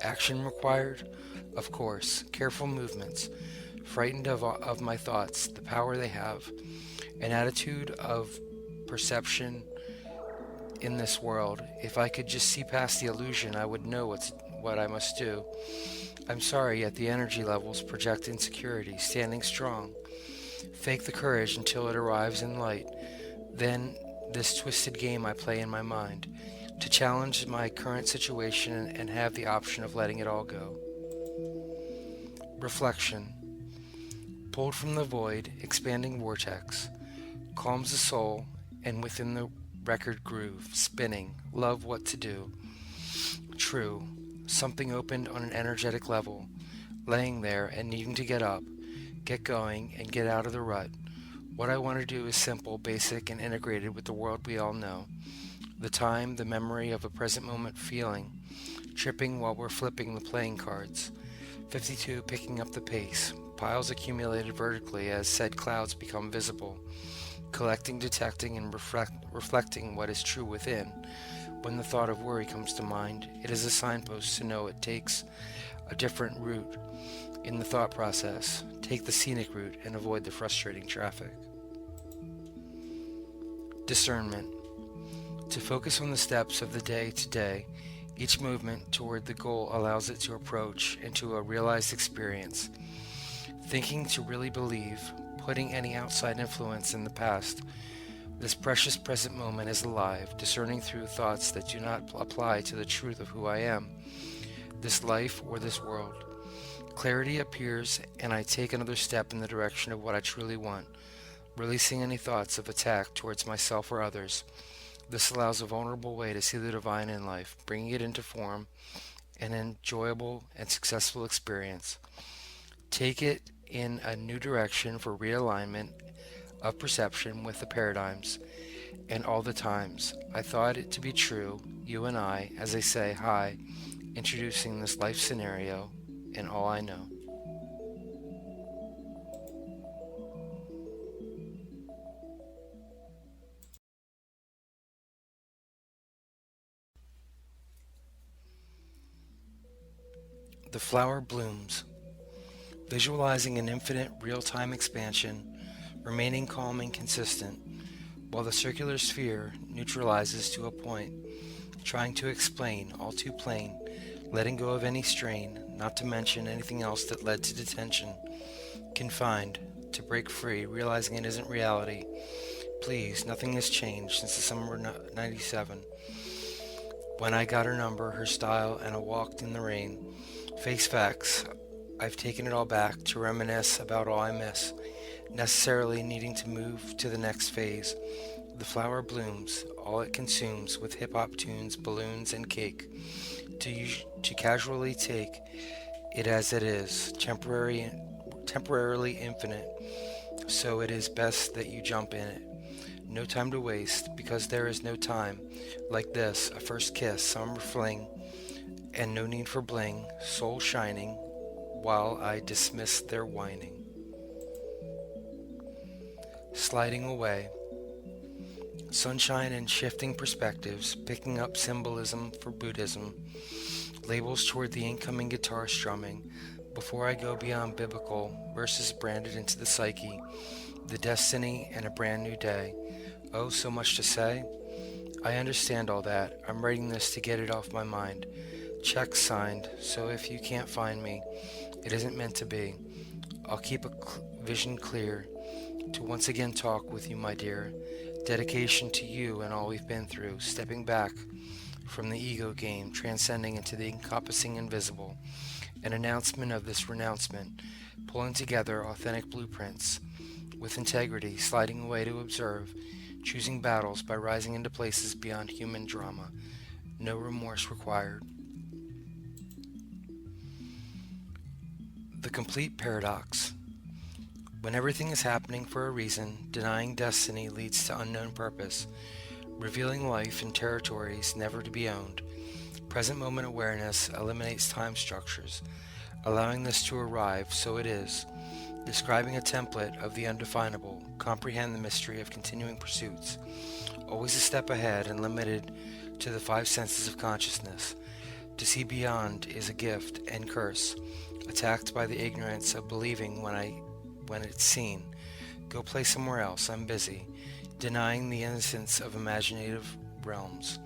Action required? Of course. Careful movements. Frightened of my thoughts, the power they have. An attitude of perception in this world. If I could just see past the illusion, I would know what I must do. I'm sorry, yet the energy levels project insecurity, standing strong. Fake the courage until it arrives in light. Then this twisted game I play in my mind, to challenge my current situation and have the option of letting it all go. Reflection. Pulled from the void, expanding vortex. calms the soul, and within the record groove, spinning, love what to do. True, something opened on an energetic level, laying there and needing to get up, get going, and get out of the rut. What I want to do is simple, basic, and integrated with the world we all know. The time, the memory of a present moment feeling, tripping while we're flipping the playing cards. 52 picking up the pace, piles accumulated vertically as said clouds become visible, collecting, detecting, and reflecting what is true within. When the thought of worry comes to mind, it is a signpost to know it takes a different route in the thought process. Take the scenic route and avoid the frustrating traffic. Discernment. To focus on the steps of the day to day, each movement toward the goal allows it to approach into a realized experience. Thinking to really believe, putting any outside influence in the past, this precious present moment is alive, discerning through thoughts that do not apply to the truth of who I am, this life or this world. Clarity appears, and I take another step in the direction of what I truly want, releasing any thoughts of attack towards myself or others. This allows a vulnerable way to see the divine in life, bringing it into form, an enjoyable and successful experience. Take it in a new direction for realignment of perception with the paradigms and all the times. I thought it to be true, you and I, as I say hi, introducing this life scenario and all I know. The flower blooms, visualizing an infinite real-time expansion, remaining calm and consistent, while the circular sphere neutralizes to a point, trying to explain, all too plain, letting go of any strain, not to mention anything else that led to detention, confined, to break free, realizing it isn't reality. Please, nothing has changed since the summer of '97. When I got her number, her style, and I walked in the rain. Face facts, I've taken it all back to reminisce about all I miss, necessarily needing to move to the next phase. The flower blooms, all it consumes, with hip-hop tunes, balloons, and cake, to casually take it as it is, temporarily infinite, so it is best that you jump in it. No time to waste, because there is no time like this, a first kiss, summer fling, and no need for bling, soul shining, while I dismiss their whining. Sliding away. Sunshine and shifting perspectives, picking up symbolism for Buddhism, labels toward the incoming guitar strumming, before I go beyond biblical, verses branded into the psyche, the destiny and a brand new day. Oh, so much to say. I understand all that. I'm writing this to get it off my mind. Check signed, so if you can't find me, it isn't meant to be. I'll keep a vision clear to once again talk with you, my dear. Dedication to you and all we've been through, stepping back from the ego game, transcending into the encompassing invisible. An announcement of this renouncement, pulling together authentic blueprints with integrity, sliding away to observe, choosing battles by rising into places beyond human drama. No remorse required. The complete paradox. When everything is happening for a reason, denying destiny leads to unknown purpose, revealing life in territories never to be owned. Present moment awareness eliminates time structures, allowing this to arrive, so it is, describing a template of the undefinable, comprehend the mystery of continuing pursuits, always a step ahead and limited to the five senses of consciousness. To see beyond is a gift and curse, attacked by the ignorance of believing when it's seen. Go play somewhere else, I'm busy, denying the innocence of imaginative realms,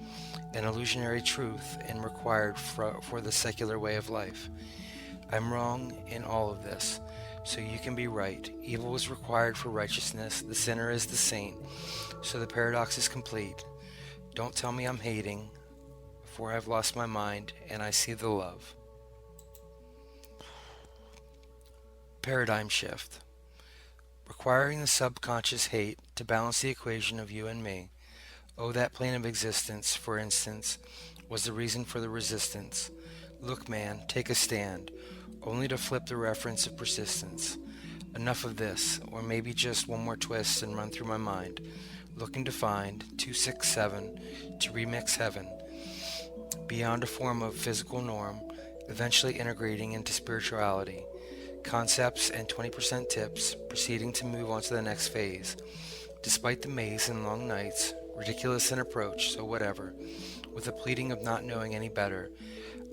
an illusionary truth and required for the secular way of life. I'm wrong in all of this, so you can be right. Evil is required for righteousness, the sinner is the saint, so the paradox is complete. Don't tell me I'm hating, for I've lost my mind and I see the love. Paradigm shift. Requiring the subconscious hate to balance the equation of you and me. Oh, that plane of existence, for instance, was the reason for the resistance. Look, man, take a stand, only to flip the reference of persistence. Enough of this, or maybe just one more twist and run through my mind, looking to find 267 to remix heaven, beyond a form of physical norm, eventually integrating into spirituality. Concepts and 20% tips, proceeding to move on to the next phase. Despite the maze and long nights, ridiculous in approach, so whatever, with a pleading of not knowing any better,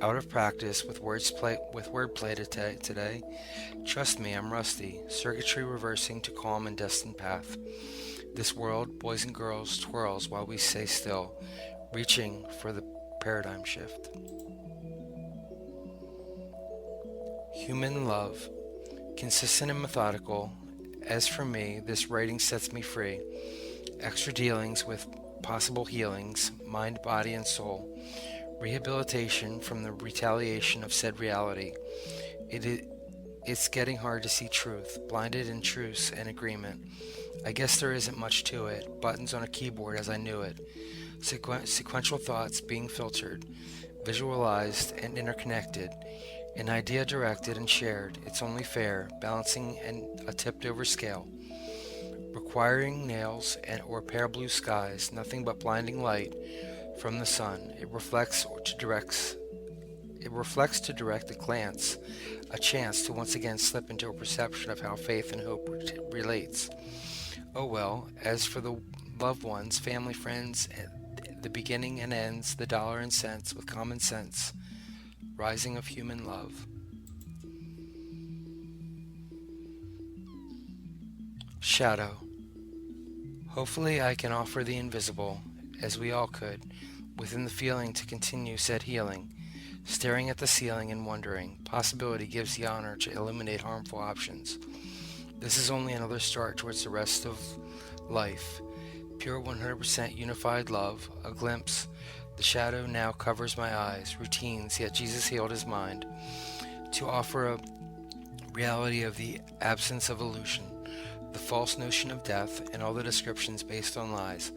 out of practice with wordplay today. Trust me, I'm rusty, circuitry reversing to calm and destined path. This world, boys and girls, twirls while we stay still, reaching for the paradigm shift. Human love, consistent and methodical. As for me, this writing sets me free. Extra dealings with possible healings, mind, body, and soul. Rehabilitation from the retaliation of said reality. It's getting hard to see truth, blinded in truce and agreement. I guess there isn't much to it, buttons on a keyboard as I knew it. Sequential thoughts being filtered, visualized and interconnected. An idea directed and shared, it's only fair, balancing a tipped over scale. Requiring nails or pale blue skies, nothing but blinding light from the sun. It reflects to direct a glance, a chance to once again slip into a perception of how faith and hope relates. Oh well, as for the loved ones, family, friends, the beginning and ends, the dollar and cents with common sense, rising of human love. Shadow. Hopefully I can offer the invisible, as we all could, within the feeling to continue said healing, staring at the ceiling and wondering. Possibility gives the honor to eliminate harmful options. This is only another start towards the rest of life. Pure 100% unified love, a glimpse. The shadow now covers my eyes, routines, yet Jesus healed his mind. To offer a reality of the absence of illusion, the false notion of death, and all the descriptions based on lies.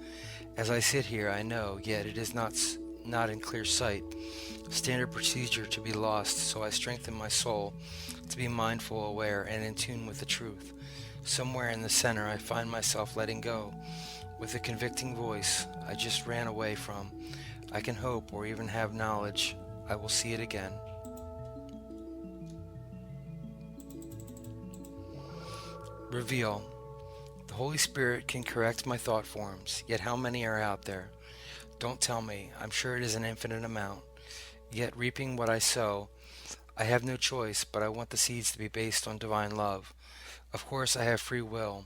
As I sit here, I know, yet it is not in clear sight. Standard procedure to be lost, so I strengthen my soul to be mindful, aware, and in tune with the truth. Somewhere in the center, I find myself letting go, with a convicting voice I just ran away from. I can hope or even have knowledge I will see it again. Reveal. The Holy Spirit can correct my thought forms, yet how many are out there? Don't tell me, I'm sure it is an infinite amount. Yet reaping what I sow, I have no choice, but I want the seeds to be based on divine love. Of course I have free will.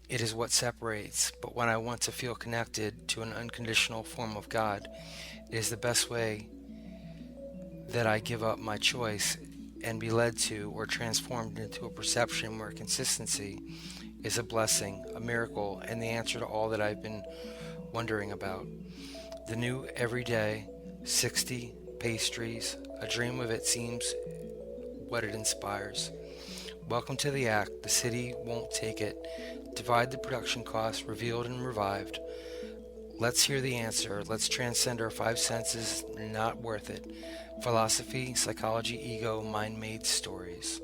It is what separates, but when I want to feel connected to an unconditional form of God, it is the best way that I give up my choice and be led to or transformed into a perception where consistency is a blessing, a miracle, and the answer to all that I've been wondering about. The new everyday, 60 pastries, a dream of it seems what it inspires. Welcome to the act, the city won't take it. Divide the production costs, revealed and revived. Let's hear the answer, let's transcend our five senses, not worth it. Philosophy, psychology, ego, mind-made stories.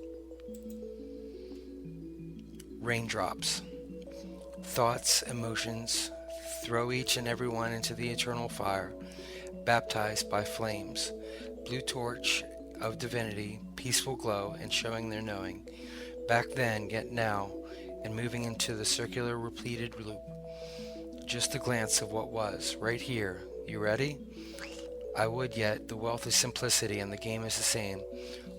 Raindrops. Thoughts, emotions, throw each and every one into the eternal fire, baptized by flames. Blue torch of divinity, peaceful glow, and showing their knowing. Back then, yet now, and moving into the circular repeated loop. Just a glance of what was, right here. You ready? I would, yet the wealth is simplicity and the game is the same.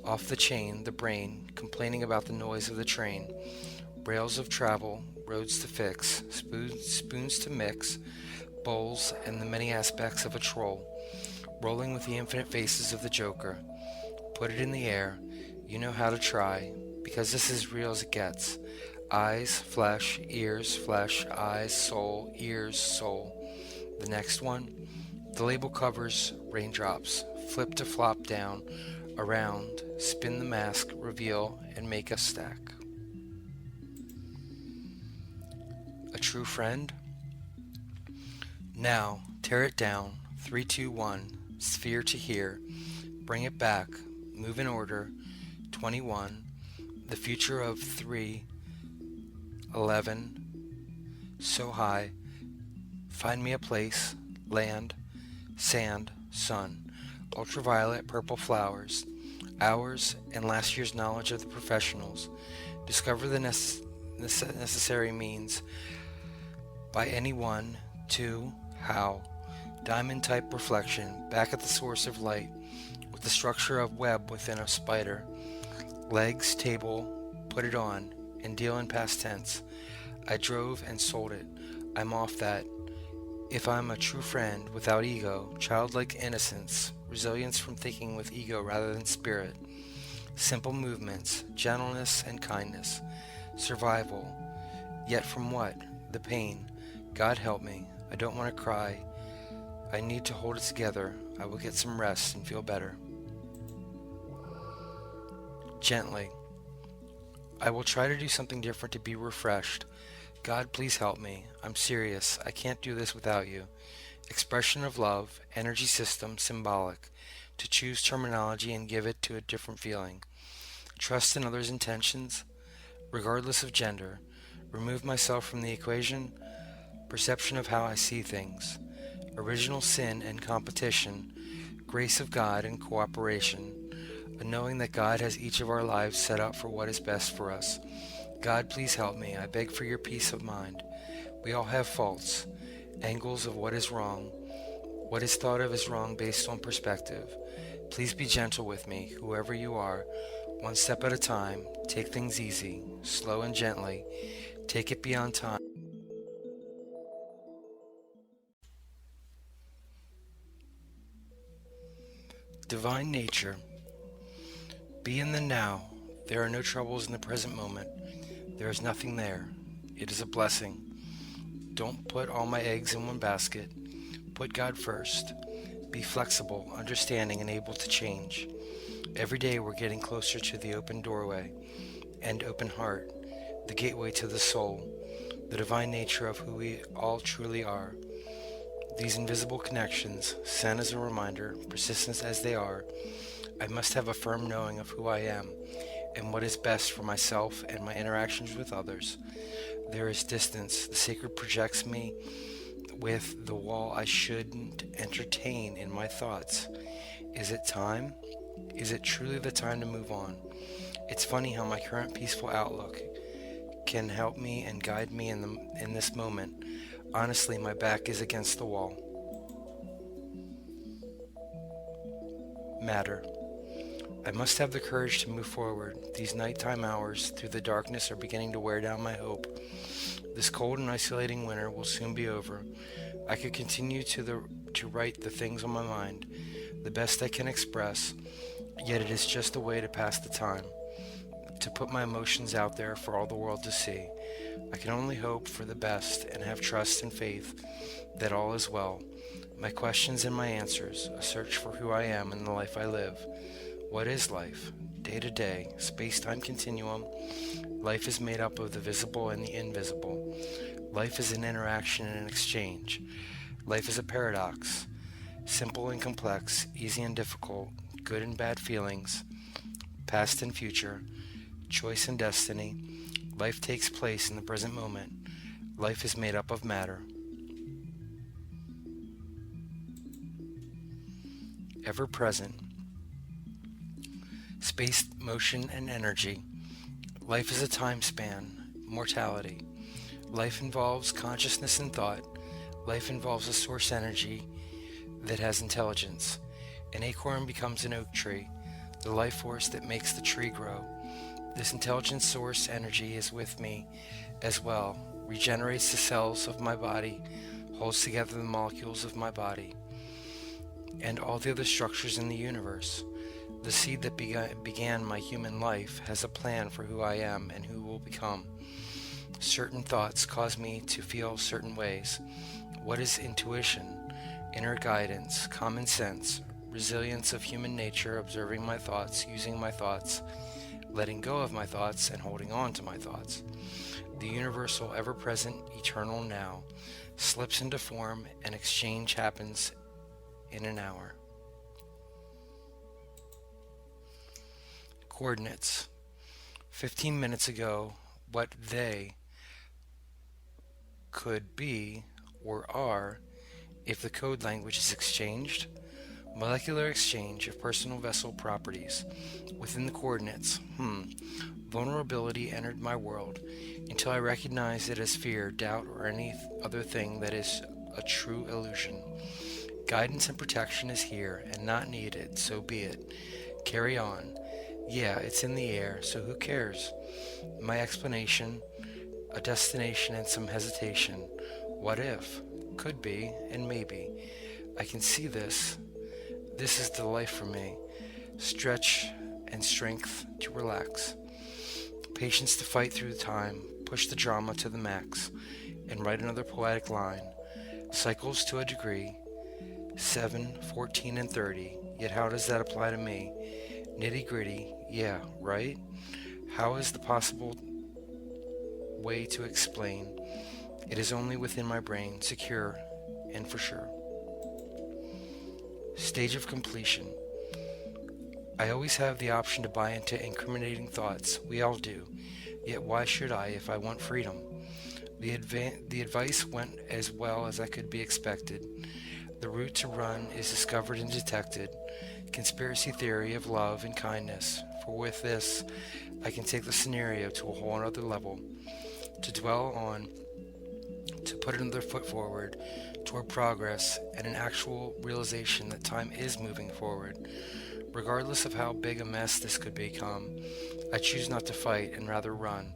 Off the chain, the brain, complaining about the noise of the train. Rails of travel, roads to fix, spoons to mix, bowls, and the many aspects of a troll. Rolling with the infinite faces of the Joker. Put it in the air. You know how to try, because this is real as it gets. Eyes, flesh, eyes, soul, ears, soul. The next one, the label covers raindrops, flip to flop down, around, spin the mask, reveal, and make a stack. true friend? Now, tear it down. 3, 2, 1. Sphere to here. Bring it back. Move in order. 21. The future of 3, 11. So high. Find me a place. Land. Sand. Sun. Ultraviolet purple flowers. Hours and last year's knowledge of the professionals. Discover the necessary means by anyone. 2. How. Diamond type reflection, back at the source of light, with the structure of web within a spider. Legs, table, put it on, and deal in past tense. I drove and sold it. I'm off that. If I'm a true friend, without ego, childlike innocence, resilience from thinking with ego rather than spirit, simple movements, gentleness and kindness, survival, yet from what? The pain. God help me. I don't want to cry. I need to hold it together. I will get some rest and feel better. Gently. I will try to do something different to be refreshed. God, please help me. I'm serious. I can't do this without you. Expression of love, energy system, symbolic. To choose terminology and give it to a different feeling. Trust in others' intentions, regardless of gender. Remove myself from the equation. Perception of how I see things. Original sin and competition, grace of God and cooperation, a knowing that God has each of our lives set up for what is best for us. God, please help me. I beg for your peace of mind. We all have faults, angles of what is wrong. What is thought of as wrong based on perspective. Please be gentle with me, whoever you are. One step at a time. Take things easy, slow and gently. Take it beyond time. Divine nature. Be in the now. There are no troubles in the present moment. There is nothing there. It is a blessing. Don't put all my eggs in one basket. Put God first. Be flexible, understanding, and able to change. Every day we're getting closer to the open doorway and open heart, the gateway to the soul, the divine nature of who we all truly are. These invisible connections, sent as a reminder, persistent as they are, I must have a firm knowing of who I am and what is best for myself and my interactions with others. There is distance. The sacred projects me with the wall I shouldn't entertain in my thoughts. Is it time? Is it truly the time to move on? It's funny how my current peaceful outlook can help me and guide me in this moment. Honestly, my back is against the wall. Matter. I must have the courage to move forward. These nighttime hours through the darkness are beginning to wear down my hope. This cold and isolating winter will soon be over. I could continue to write the things on my mind, the best I can express, yet it is just a way to pass the time, to put my emotions out there for all the world to see. I can only hope for the best and have trust and faith that all is well. My questions and my answers, a search for who I am and the life I live. What is life? Day to day, space-time continuum. Life is made up of the visible and the invisible. Life is an interaction and an exchange. Life is a paradox. Simple and complex, easy and difficult, good and bad feelings, past and future, choice and destiny. Life takes place in the present moment. Life is made up of matter. Ever present. Space, motion, and energy. Life is a time span. Mortality. Life involves consciousness and thought. Life involves a source energy that has intelligence. An acorn becomes an oak tree, the life force that makes the tree grow. This intelligent source energy is with me as well, regenerates the cells of my body, holds together the molecules of my body, and all the other structures in the universe. The seed that began my human life has a plan for who I am and who will become. Certain thoughts cause me to feel certain ways. What is intuition? Inner guidance, common sense, resilience of human nature, observing my thoughts, using my thoughts, letting go of my thoughts, and holding on to my thoughts. the universal, ever-present, eternal now, slips into form and exchange happens in an hour. Coordinates. 15 minutes ago, what they could be or are if the code language is exchanged. Molecular exchange of personal vessel properties within the coordinates. Vulnerability entered my world until I recognized it as fear, doubt, or any other thing that is a true illusion. Guidance and protection is here and not needed, so be it. Carry on. Yeah, it's in the air, so who cares? My explanation, a destination and some hesitation. What if? Could be, and maybe. I can see this. This is the life for me. Stretch and strength to relax. Patience to fight through time, push the drama to the max, and write another poetic line. Cycles to a degree. 7, 14, and 30. Yet how does that apply to me? Nitty gritty, yeah, right? How is the possible way to explain? It is only within my brain, secure and for sure. Stage of completion. I always have the option to buy into incriminating thoughts. We all do. Yet why should I if I want freedom? The advice went as well as I could be expected. The route to run is discovered and detected. Conspiracy theory of love and kindness. For with this, I can take the scenario to a whole other level. To dwell on, to put another foot forward toward progress and an actual realization that time is moving forward. Regardless of how big a mess this could become, I choose not to fight and rather run,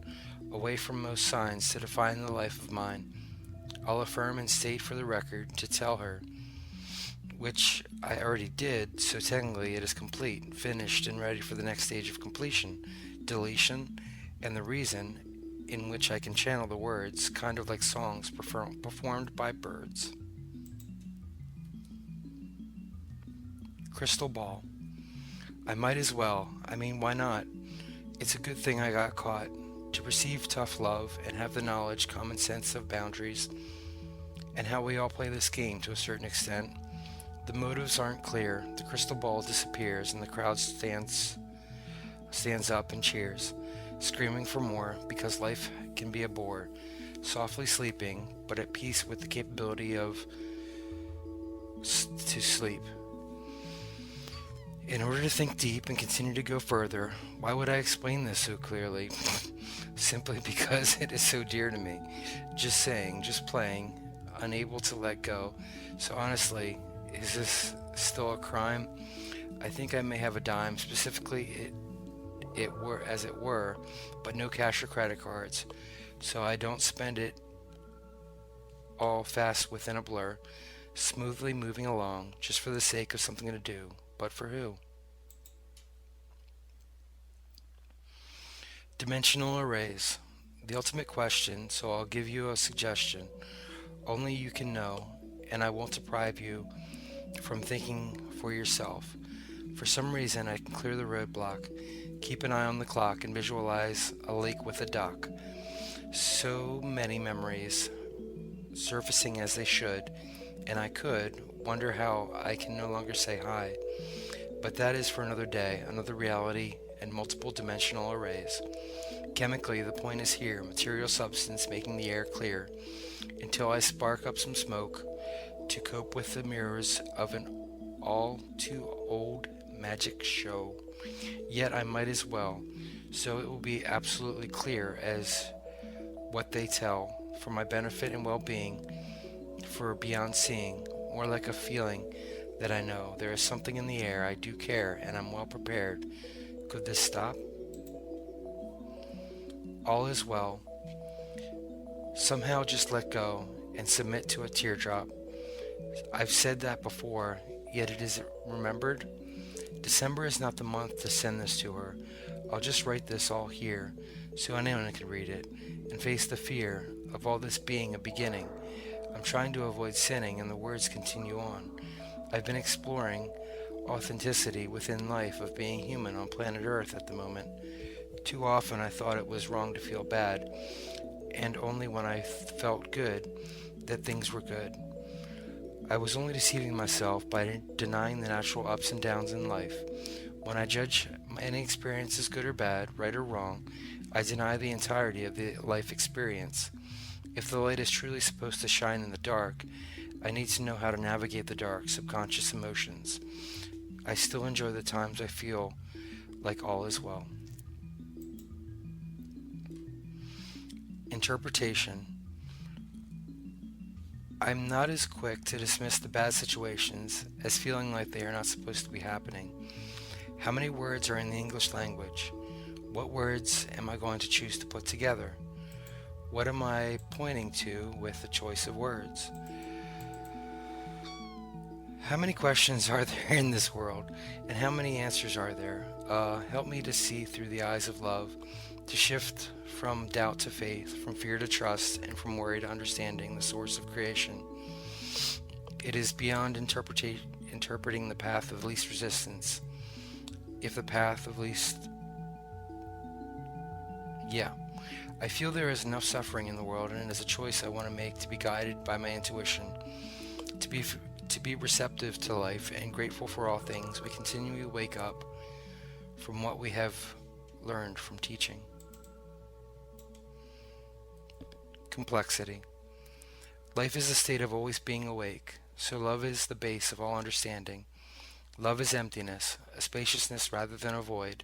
away from most signs to define the life of mine. I'll affirm and state for the record to tell her, which I already did, so technically it is complete, finished, and ready for the next stage of completion, deletion, and the reason in which I can channel the words, kind of like songs performed by birds. Crystal ball. I might as well. I mean, why not? It's a good thing I got caught. To receive tough love and have the knowledge, common sense of boundaries, and how we all play this game to a certain extent. The motives aren't clear. The crystal ball disappears and the crowd stands up and cheers, screaming for more because life can be a bore, softly sleeping, but at peace with the capability of to sleep. In order to think deep and continue to go further, why would I explain this so clearly? Simply because it is so dear to me. Just saying, just playing, unable to let go. So honestly, is this still a crime? I think I may have a dime, specifically it were, but no cash or credit cards. So I don't spend it all fast within a blur, smoothly moving along, just for the sake of something to do. But for who? Dimensional arrays. The ultimate question, so I'll give you a suggestion. Only you can know, and I won't deprive you from thinking for yourself. For some reason, I can clear the roadblock, keep an eye on the clock, and visualize a lake with a dock. So many memories surfacing as they should, and I could wonder how I can no longer say hi. But that is for another day, another reality, and multiple dimensional arrays. Chemically, the point is here, material substance making the air clear, until I spark up some smoke to cope with the mirrors of an all too old magic show. Yet I might as well, so it will be absolutely clear as what they tell, for my benefit and well-being, for beyond seeing, more like a feeling that I know there is something in the air. I do care, and I'm well prepared. Could this stop? All is well. Somehow just let go and submit to a teardrop. I've said that before, yet it is remembered. December is not the month to send this to her. I'll just write this all here, so anyone can read it, and face the fear of all this being a beginning. I'm trying to avoid sinning, and the words continue on. I've been exploring authenticity within life of being human on planet Earth at the moment. Too often I thought it was wrong to feel bad, and only when I felt good that things were good. I was only deceiving myself by denying the natural ups and downs in life. When I judge any experience as good or bad, right or wrong, I deny the entirety of the life experience. If the light is truly supposed to shine in the dark, I need to know how to navigate the dark, subconscious emotions. I still enjoy the times I feel like all is well. Interpretation. I'm not as quick to dismiss the bad situations as feeling like they are not supposed to be happening. How many words are in the English language? What words am I going to choose to put together? What am I pointing to with the choice of words? How many questions are there in this world, and how many answers are there? Help me to see through the eyes of love, to shift from doubt to faith, from fear to trust, and from worry to understanding the source of creation. It is beyond interpreting the path of least resistance. If the path of least... I feel there is enough suffering in the world, and it is a choice I want to make to be guided by my intuition, to be receptive to life and grateful for all things. We continually wake up from what we have learned from teaching. Complexity. Life is a state of always being awake, so love is the base of all understanding. Love is emptiness, a spaciousness rather than a void.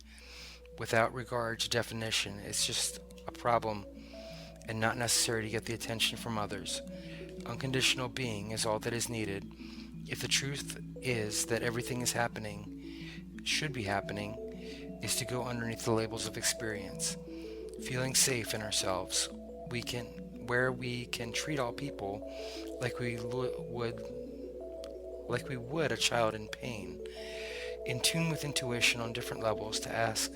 Without regard to definition, it's just a problem and not necessary to get the attention from others. Unconditional being is all that is needed. If the truth is that everything is happening, should be happening, is to go underneath the labels of experience. Feeling safe in ourselves, where we can treat all people like we would a child in pain. In tune with intuition on different levels to ask,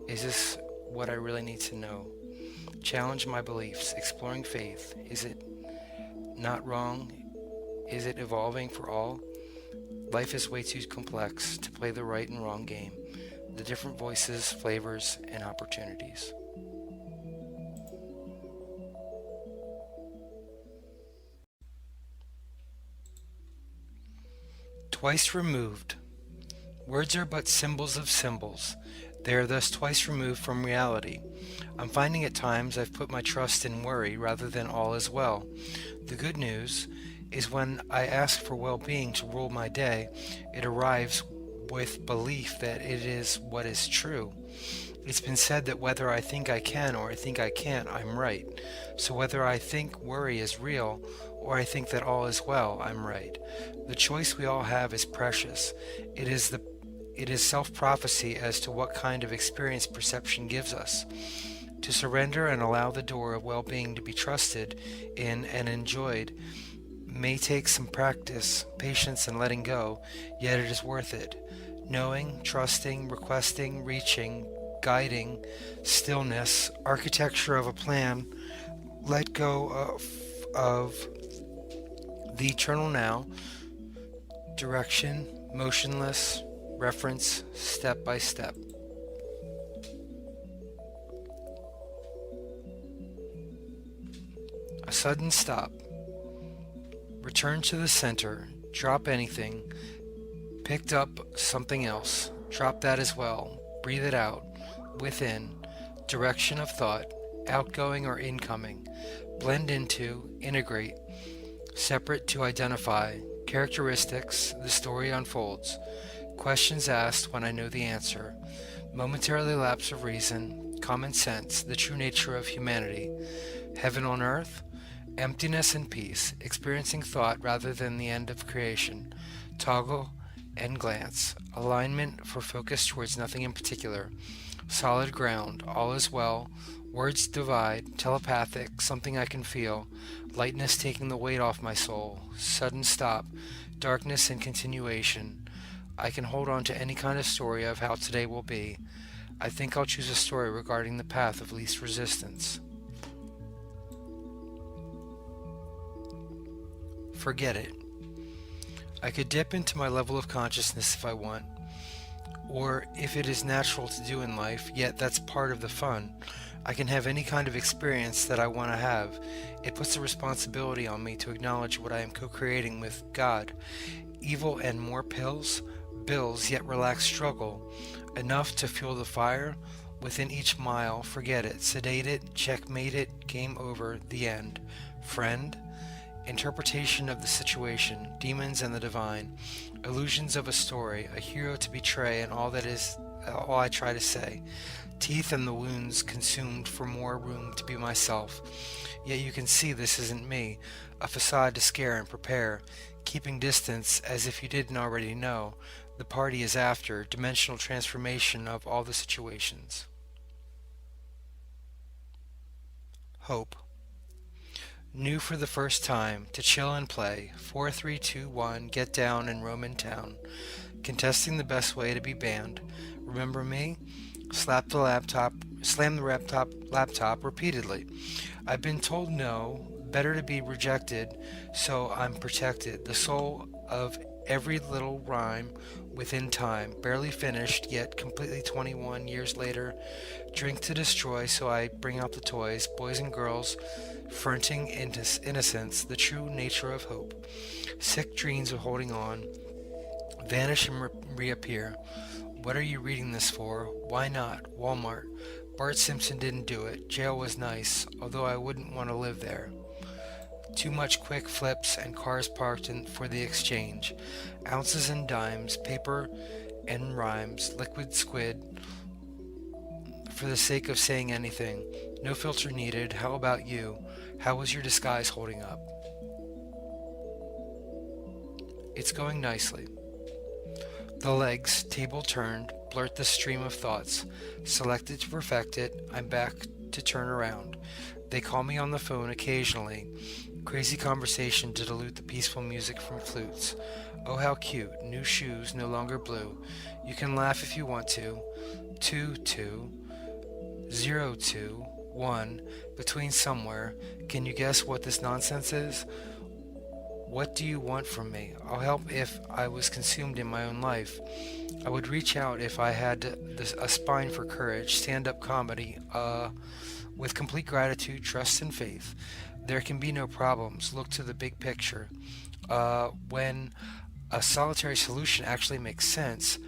is this what I really need to know? Challenge my beliefs, exploring faith. Is it not wrong? Is it evolving for all? Life is way too complex to play the right and wrong game, the different voices, flavors, and opportunities. Twice removed. Words are but symbols of symbols. They are thus twice removed from reality. I'm finding at times I've put my trust in worry rather than all is well. The good news is when I ask for well-being to rule my day, it arrives with belief that it is what is true. It's been said that whether I think I can or I think I can't, I'm right. So whether I think worry is real or I think that all is well, I'm right. The choice we all have is precious. It is self-prophecy as to what kind of experience perception gives us. To surrender and allow the door of well-being to be trusted in and enjoyed may take some practice, patience, and letting go, yet it is worth it. Knowing, trusting, requesting, reaching, guiding, stillness, architecture of a plan, let go of the eternal now, direction, motionless, reference, step by step. A sudden stop. Return to the center. Drop anything. Picked up something else. Drop that as well. Breathe it out. Within. Direction of thought. Outgoing or incoming. Blend into. Integrate. Separate to identify. Characteristics. The story unfolds. Questions asked when I know the answer. Momentarily lapse of reason. Common sense. The true nature of humanity. Heaven on earth. Emptiness and peace. Experiencing thought rather than the end of creation. Toggle and glance. Alignment for focus towards nothing in particular. Solid ground. All is well. Words divide. Telepathic. Something I can feel. Lightness taking the weight off my soul. Sudden stop. Darkness and continuation. I can hold on to any kind of story of how today will be. I think I'll choose a story regarding the path of least resistance. Forget it. I could dip into my level of consciousness if I want. or if it is natural to do in life, yet that's part of the fun. I can have any kind of experience that I want to have. It puts a responsibility on me to acknowledge what I am co creating with God. Evil and more pills, bills, yet relaxed struggle. Enough to fuel the fire. Within each mile, forget it, sedate it, checkmate it, game over, the end. Friend, interpretation of the situation, demons and the divine, illusions of a story, a hero to betray, and all that is all I try to say. Teeth and the wounds consumed for more room to be myself. Yet you can see this isn't me, a facade to scare and prepare, keeping distance as if you didn't already know. The party is after, dimensional transformation of all the situations. Hope. New for the first time, to chill and play. 4, 3, 2, 1, get down in Roman town. Contesting the best way to be banned. Remember me? Slam the laptop repeatedly. I've been told no, better to be rejected, so I'm protected. The soul of every little rhyme within time, barely finished, yet completely 21 years later. Drink to destroy, so I bring out the toys, boys and girls, fronting into innocence, the true nature of hope. Sick dreams of holding on, vanish and reappear. What are you reading this for? Why not? Walmart. Bart Simpson didn't do it. Jail was nice, although I wouldn't want to live there. Too much quick flips and cars parked for the exchange. Ounces and dimes, paper and rhymes, liquid squid, for the sake of saying anything. No filter needed. How about you? How was your disguise holding up? It's going nicely. The legs, table turned, blurt the stream of thoughts. Selected to perfect it, I'm back to turn around. They call me on the phone occasionally. Crazy conversation to dilute the peaceful music from flutes. Oh, how cute. New shoes, no longer blue. You can laugh if you want to. 2, 2, 0, 2, 1, between somewhere. Can you guess what this nonsense is? What do you want from me? I'll help if I was consumed in my own life. I would reach out if I had a spine for courage, stand-up comedy, with complete gratitude, trust, and faith. There can be no problems. Look to the big picture. When a solitary solution actually makes sense,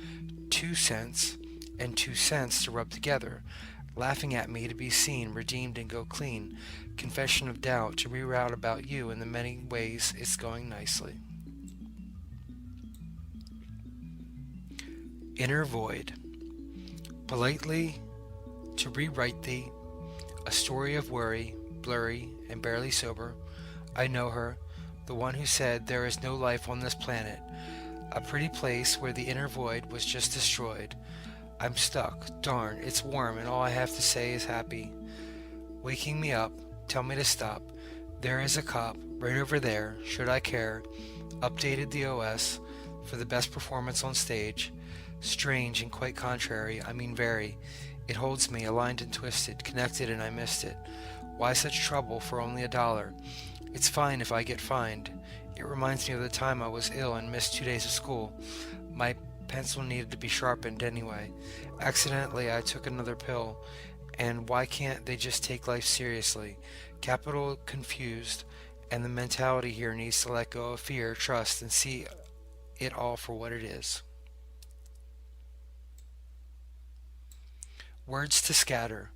2 cents and 2 cents to rub together. Laughing at me to be seen, redeemed, and go clean. Confession of doubt to reroute about you in the many ways it's going nicely. Inner void. Politely to rewrite thee, a story of worry, blurry and barely sober. I know her, the one who said there is no life on this planet. A pretty place where the inner void was just destroyed. I'm stuck. Darn, it's warm and all I have to say is happy. Waking me up, tell me to stop. There is a cop, right over there, should I care. Updated the OS for the best performance on stage. Strange and quite contrary, I mean very. It holds me, aligned and twisted, connected and I missed it. Why such trouble for only $1? It's fine if I get fined. It reminds me of the time I was ill and missed 2 days of school. My pencil needed to be sharpened anyway. Accidentally, I took another pill. And why can't they just take life seriously? Capital confused, and the mentality here needs to let go of fear, trust, and see it all for what it is. Words to scatter.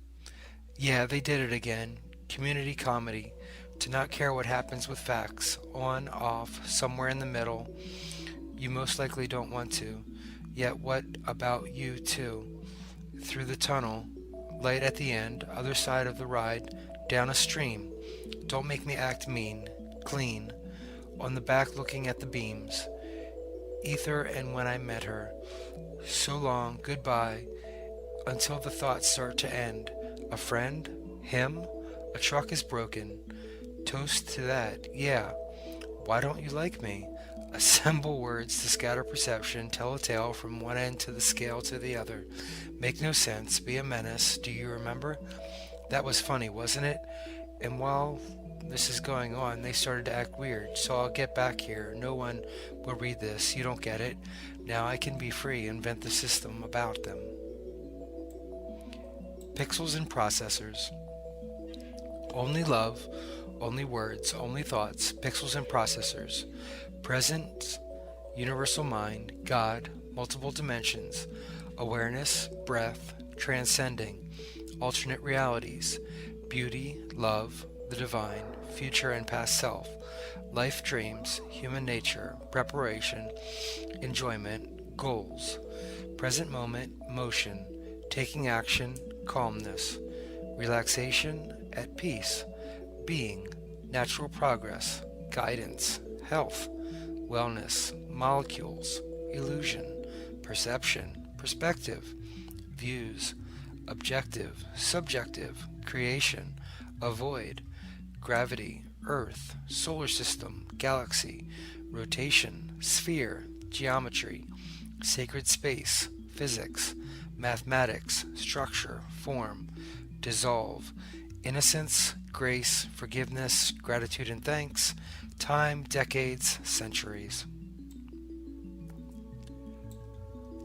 Yeah, they did it again. Community comedy. To not care what happens with facts. On, off, somewhere in the middle. You most likely don't want to. Yet what about you too? Through the tunnel, light at the end, other side of the ride, down a stream. Don't make me act mean, clean. On the back looking at the beams. Ether and when I met her. So long, goodbye, until the thoughts start to end. A friend? Him? A truck is broken. Toast to that, yeah. Why don't you like me? Assemble words to scatter perception, tell a tale from one end to the scale to the other. Make no sense, be a menace, do you remember? That was funny, wasn't it? And while this is going on, they started to act weird, so I'll get back here. No one will read this. You don't get it. Now I can be free, invent the system about them. Pixels and processors. Only love, only words, only thoughts, pixels and processors. Presence, universal mind, God, multiple dimensions, awareness, breath, transcending, alternate realities, beauty, love, the divine, future and past self, life dreams, human nature, preparation, enjoyment, goals, present moment, motion, taking action, calmness, relaxation, at peace, being, natural progress, guidance, health, wellness, molecules, illusion, perception, perspective, views, objective, subjective, creation, avoid, gravity, earth, solar system, galaxy, rotation, sphere, geometry, sacred space, physics, mathematics, structure, form, dissolve, innocence, grace, forgiveness, gratitude and thanks, time, decades, centuries.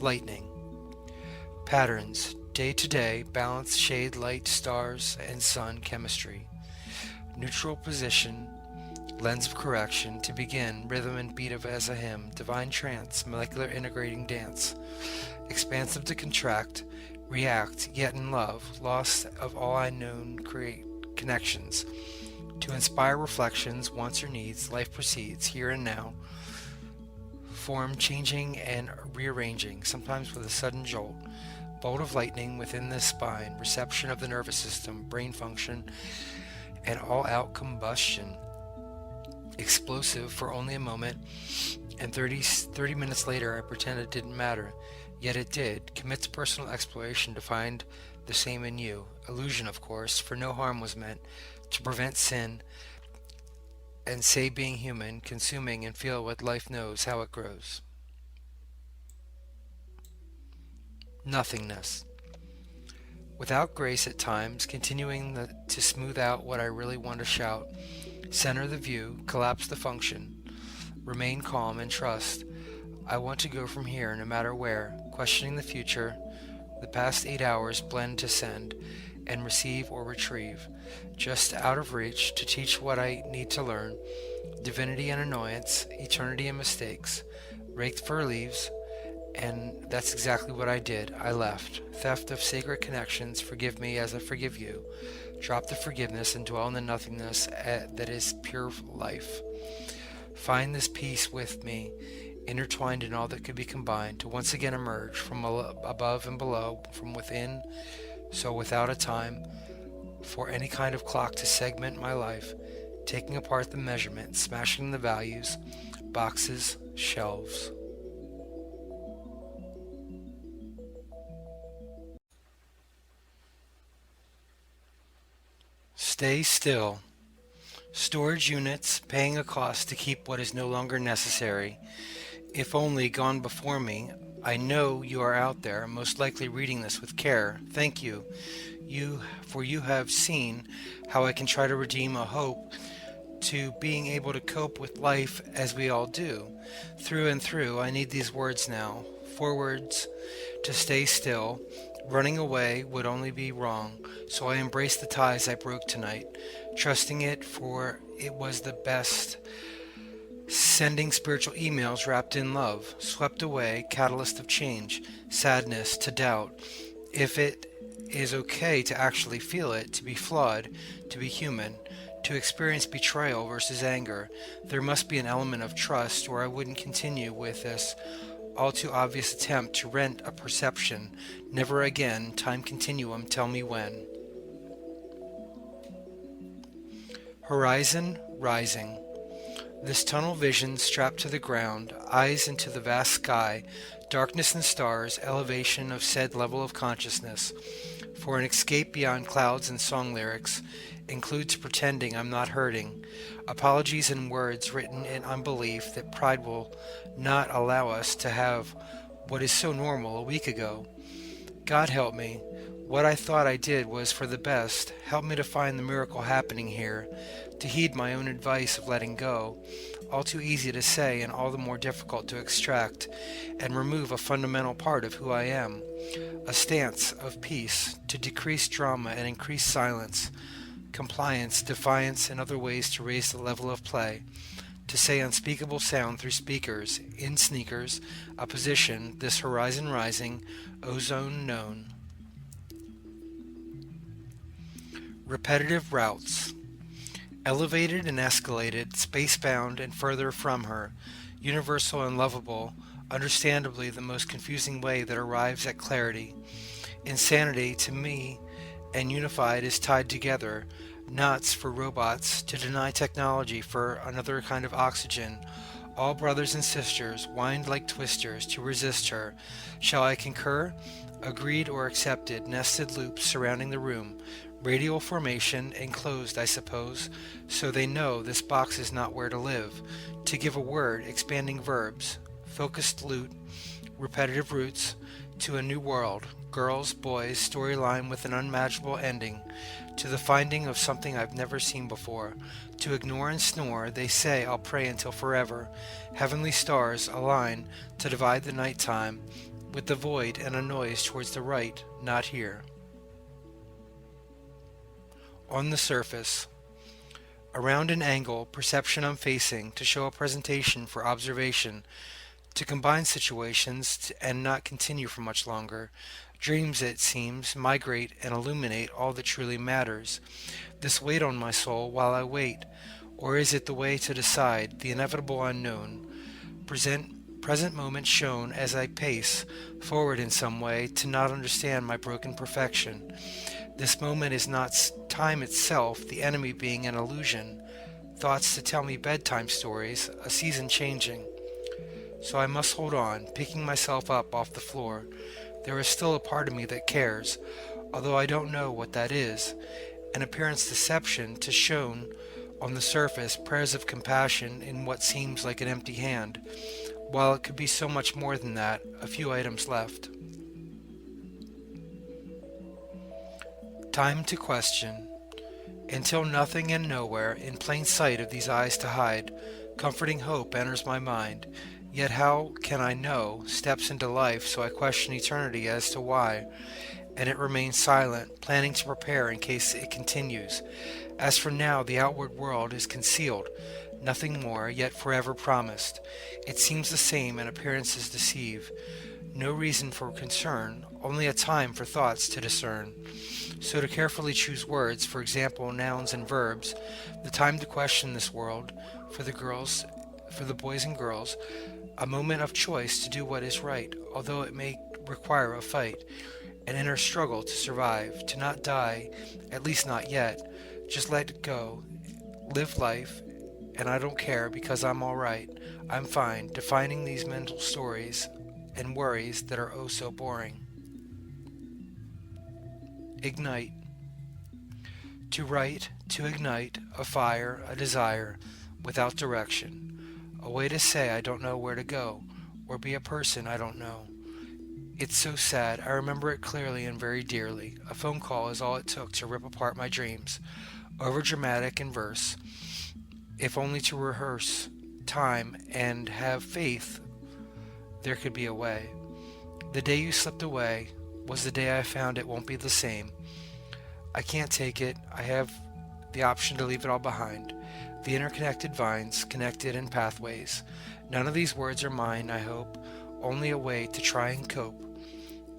Lightning. Patterns, day to day, balance, shade, light, stars, and sun, chemistry. Neutral position, lens of correction, to begin, rhythm and beat of as a hymn, divine trance, molecular integrating dance. Expansive to contract, react, yet in love, lost of all I known create connections. To inspire reflections, wants or needs, life proceeds, here and now. Form changing and rearranging, sometimes with a sudden jolt. Bolt of lightning within the spine, reception of the nervous system, brain function, and all-out combustion. Explosive for only a moment, and 30 minutes later I pretend it didn't matter. Yet it did. Commit to personal exploration to find the same in you. Illusion, of course, for no harm was meant. To prevent sin, and say being human, consuming and feel what life knows, how it grows. Nothingness. Without grace at times, continuing to smooth out what I really want to shout. Center the view, collapse the function. Remain calm and trust. I want to go from here, no matter where, questioning the future. The past 8 hours blend to send, and receive or retrieve. Just out of reach to teach what I need to learn. Divinity and annoyance, eternity and mistakes. Raked fir leaves, and that's exactly what I did. I left. Theft of sacred connections, forgive me as I forgive you. Drop the forgiveness and dwell in the nothingness that is pure life. Find this peace with me, intertwined in all that could be combined, to once again emerge from above and below, from within, so without a time for any kind of clock to segment my life, taking apart the measurement, smashing the values, boxes, shelves. Stay still. Storage units paying a cost to keep what is no longer necessary. If only gone before me. I know you are out there, most likely reading this with care. Thank you. For you have seen how I can try to redeem a hope to being able to cope with life as we all do. Through and through, I need these words now. 4 words to stay still. Running away would only be wrong, so I embraced the ties I broke tonight, trusting it for it was the best. Sending spiritual emails wrapped in love, swept away, catalyst of change, sadness to doubt. If it is okay to actually feel it, to be flawed, to be human, to experience betrayal versus anger, there must be an element of trust, or I wouldn't continue with this all too obvious attempt to rent a perception. Never again, time continuum, tell me when. Horizon rising. This tunnel vision strapped to the ground, eyes into the vast sky, darkness and stars, elevation of said level of consciousness. For an escape beyond clouds and song lyrics includes pretending I'm not hurting. Apologies and words written in unbelief that pride will not allow us to have what is so normal a week ago. God help me. What I thought I did was for the best. Help me to find the miracle happening here, to heed my own advice of letting go, all too easy to say and all the more difficult to extract, and remove a fundamental part of who I am. A stance of peace, to decrease drama and increase silence, compliance, defiance, and other ways to raise the level of play, to say unspeakable sound through speakers, in sneakers, a position, this horizon rising, ozone known. Repetitive routes. Elevated and escalated, space-bound and further from her, universal and lovable, understandably the most confusing way that arrives at clarity. Insanity to me and unified is tied together, nuts for robots, to deny technology for another kind of oxygen. All brothers and sisters, wind like twisters to resist her. Shall I concur? Agreed or accepted, nested loops surrounding the room. Radial formation, enclosed, I suppose, so they know this box is not where to live. To give a word, expanding verbs, focused loot, repetitive roots, to a new world, girls, boys, storyline with an unmanageable ending, to the finding of something I've never seen before. To ignore and snore, they say I'll pray until forever. Heavenly stars align to divide the night time, with the void and a noise towards the right, not here. On the surface. Around an angle, perception I'm facing, to show a presentation for observation, to combine situations and not continue for much longer. Dreams, it seems, migrate and illuminate all that truly matters. This weight on my soul while I wait, or is it the way to decide, the inevitable unknown? Present moment shown as I pace forward in some way to not understand my broken perfection. This moment is not time itself, the enemy being an illusion. Thoughts to tell me bedtime stories, a season changing. So I must hold on, picking myself up off the floor. There is still a part of me that cares, although I don't know what that is. An appearance deception to shown on the surface prayers of compassion in what seems like an empty hand, while it could be so much more than that, a few items left. Time to question. Until nothing and nowhere, in plain sight of these eyes to hide, comforting hope enters my mind. Yet how can I know, steps into life, so I question eternity as to why, and it remains silent, planning to prepare in case it continues. As for now, the outward world is concealed, nothing more, yet forever promised. It seems the same, and appearances deceive. No reason for concern, only a time for thoughts to discern. So to carefully choose words, for example, nouns and verbs, the time to question this world, for the boys and girls, a moment of choice to do what is right, although it may require a fight, an inner struggle to survive, to not die, at least not yet, just let it go, live life, and I don't care because I'm alright, I'm fine, defining these mental stories and worries that are oh so boring. Ignite. To write, to ignite, a fire, a desire, without direction. A way to say I don't know where to go, or be a person I don't know. It's so sad, I remember it clearly and very dearly. A phone call is all it took to rip apart my dreams. Overdramatic in verse, if only to rehearse time and have faith there could be a way. The day you slipped away was the day I found it won't be the same. I can't take it. I have the option to leave it all behind. The interconnected vines, connected in pathways. None of these words are mine, I hope, only a way to try and cope.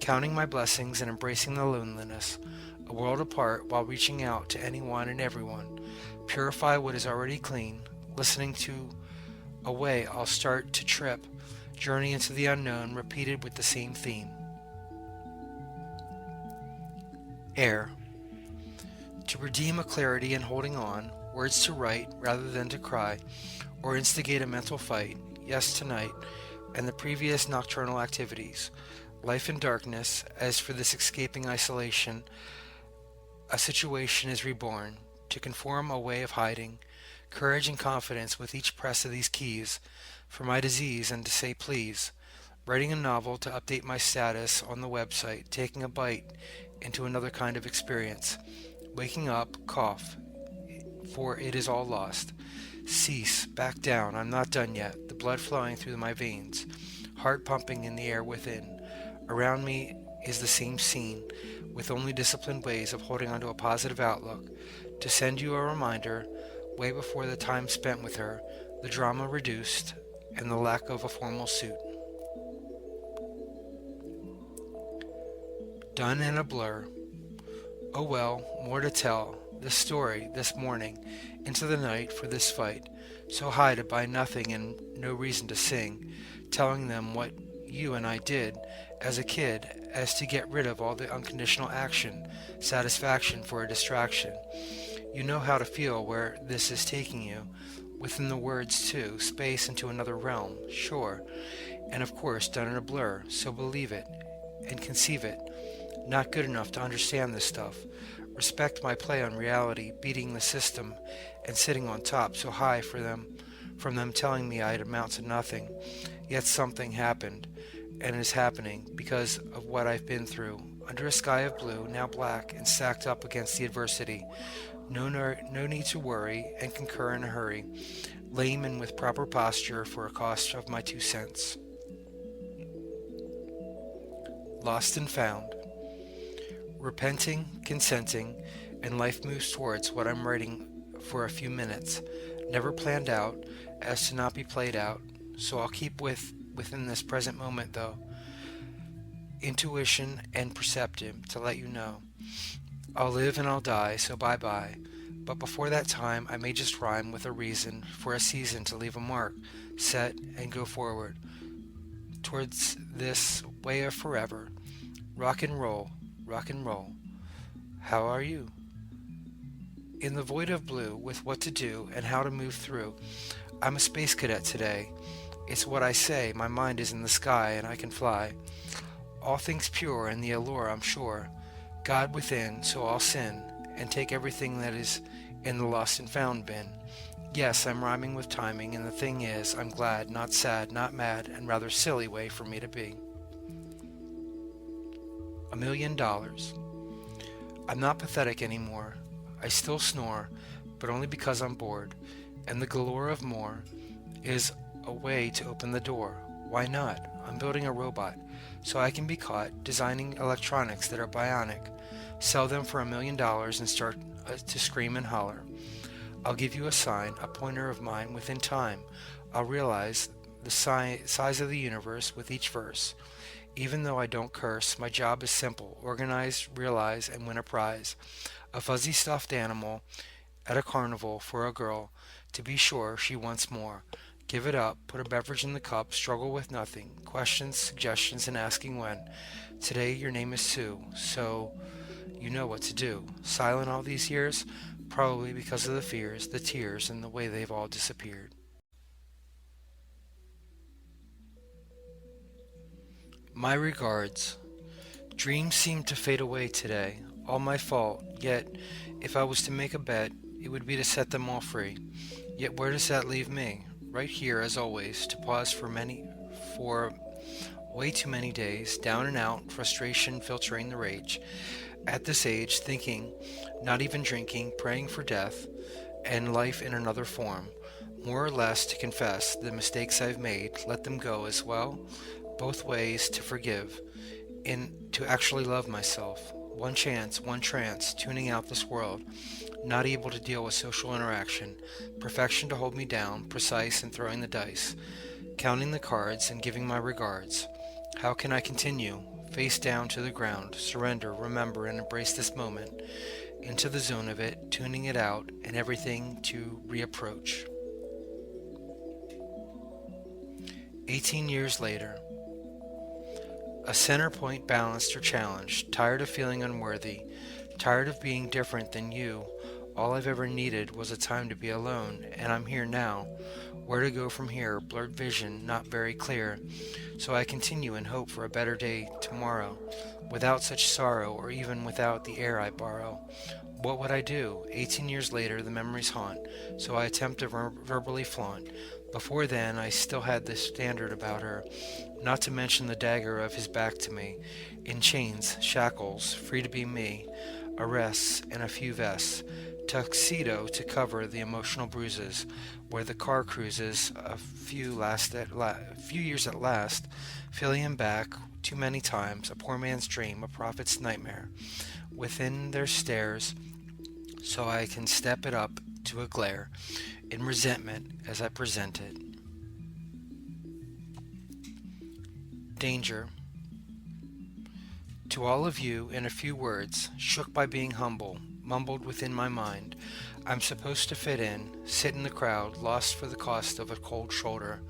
Counting my blessings and embracing the loneliness, a world apart while reaching out to anyone and everyone. Purify what is already clean, listening to a way I'll start to trip, journey into the unknown repeated with the same theme. Air. To redeem a clarity in holding on, words to write rather than to cry, or instigate a mental fight, yes tonight, and the previous nocturnal activities. Life in darkness, as for this escaping isolation, a situation is reborn, to conform a way of hiding, courage and confidence with each press of these keys, for my disease and to say please, Writing a novel to update my status on the website, taking a bite into another kind of experience. Waking up, cough, for it is all lost. Cease, back down, I'm not done yet, the blood flowing through my veins, heart pumping in the air within. Around me is the same scene, with only disciplined ways of holding onto a positive outlook. To send you a reminder, way before the time spent with her, the drama reduced, and the lack of a formal suit. Done in a blur. Oh well, more to tell. This story, this morning, into the night for this fight, so high to buy nothing and no reason to sing, telling them what you and I did as a kid as to get rid of all the unconditional action, satisfaction for a distraction. You know how to feel where this is taking you, within the words too, space into another realm, sure, and of course done in a blur, so believe it, and conceive it. Not good enough to understand this stuff. Respect my play on reality, beating the system, and sitting on top so high from them telling me I'd amount to nothing. Yet something happened, and is happening, because of what I've been through. Under a sky of blue, now black, and stacked up against the adversity. No need to worry, and concur in a hurry. Lame and with proper posture for a cost of my 2 cents. Lost and found. Repenting, consenting, and life moves towards what I'm writing for a few minutes. Never planned out, as to not be played out, so I'll keep within this present moment though. Intuition and perceptive to let you know. I'll live and I'll die, so bye-bye. But before that time, I may just rhyme with a reason for a season to leave a mark, set, and go forward towards this way of forever. Rock and roll. Rock and roll. How are you? In the void of blue, with what to do and how to move through, I'm a space cadet today. It's what I say, my mind is in the sky and I can fly. All things pure and the allure, I'm sure. God within, so I'll sin and take everything that is in the lost and found bin. Yes, I'm rhyming with timing, and the thing is, I'm glad, not sad, not mad, and rather silly way for me to be. $1 million. I'm not pathetic anymore. I still snore, but only because I'm bored, and the galore of more is a way to open the door. Why not? I'm building a robot, so I can be caught designing electronics that are bionic, sell them for $1 million and start to scream and holler. I'll give you a sign, a pointer of mine within time. I'll realize the size of the universe with each verse. Even though I don't curse, my job is simple: organize, realize, and win a prize. A fuzzy stuffed animal at a carnival for a girl. To be sure, she wants more. Give it up, put a beverage in the cup, struggle with nothing. Questions, suggestions, and asking when. Today your name is Sue, so you know what to do. Silent all these years? Probably because of the fears, the tears, and the way they've all disappeared. My regards. Dreams seem to fade away today. All my fault, yet if I was to make a bet, it would be to set them all free. Yet where does that leave me? Right here, as always, to pause for way too many days, down and out, frustration filtering the rage. At this age, thinking, not even drinking, praying for death, and life in another form. More or less to confess the mistakes I've made, let them go as well. Both ways to forgive, to actually love myself. One chance, one trance, tuning out this world. Not able to deal with social interaction. Perfection to hold me down, precise and throwing the dice. Counting the cards and giving my regards. How can I continue? Face down to the ground, surrender, remember, and embrace this moment. Into the zone of it, tuning it out, and everything to reapproach. 18 years later. A center point balanced or challenged, tired of feeling unworthy, tired of being different than you. All I've ever needed was a time to be alone, and I'm here now. Where to go from here, blurred vision, not very clear. So I continue and hope for a better day tomorrow, without such sorrow or even without the air I borrow. What would I do? 18 years later, the memories haunt, so I attempt to verbally flaunt Before then, I still had this standard about her, not to mention the dagger of his back to me, in chains, shackles, free to be me, arrests, and a few vests, tuxedo to cover the emotional bruises, where the car cruises, a few years at last, filling him back too many times, a poor man's dream, a prophet's nightmare, within their stairs, so I can step it up to a glare, in resentment as I present it. Danger. To all of you, in a few words, shook by being humble, mumbled within my mind, I'm supposed to fit in, sit in the crowd, lost for the cost of a cold shoulder,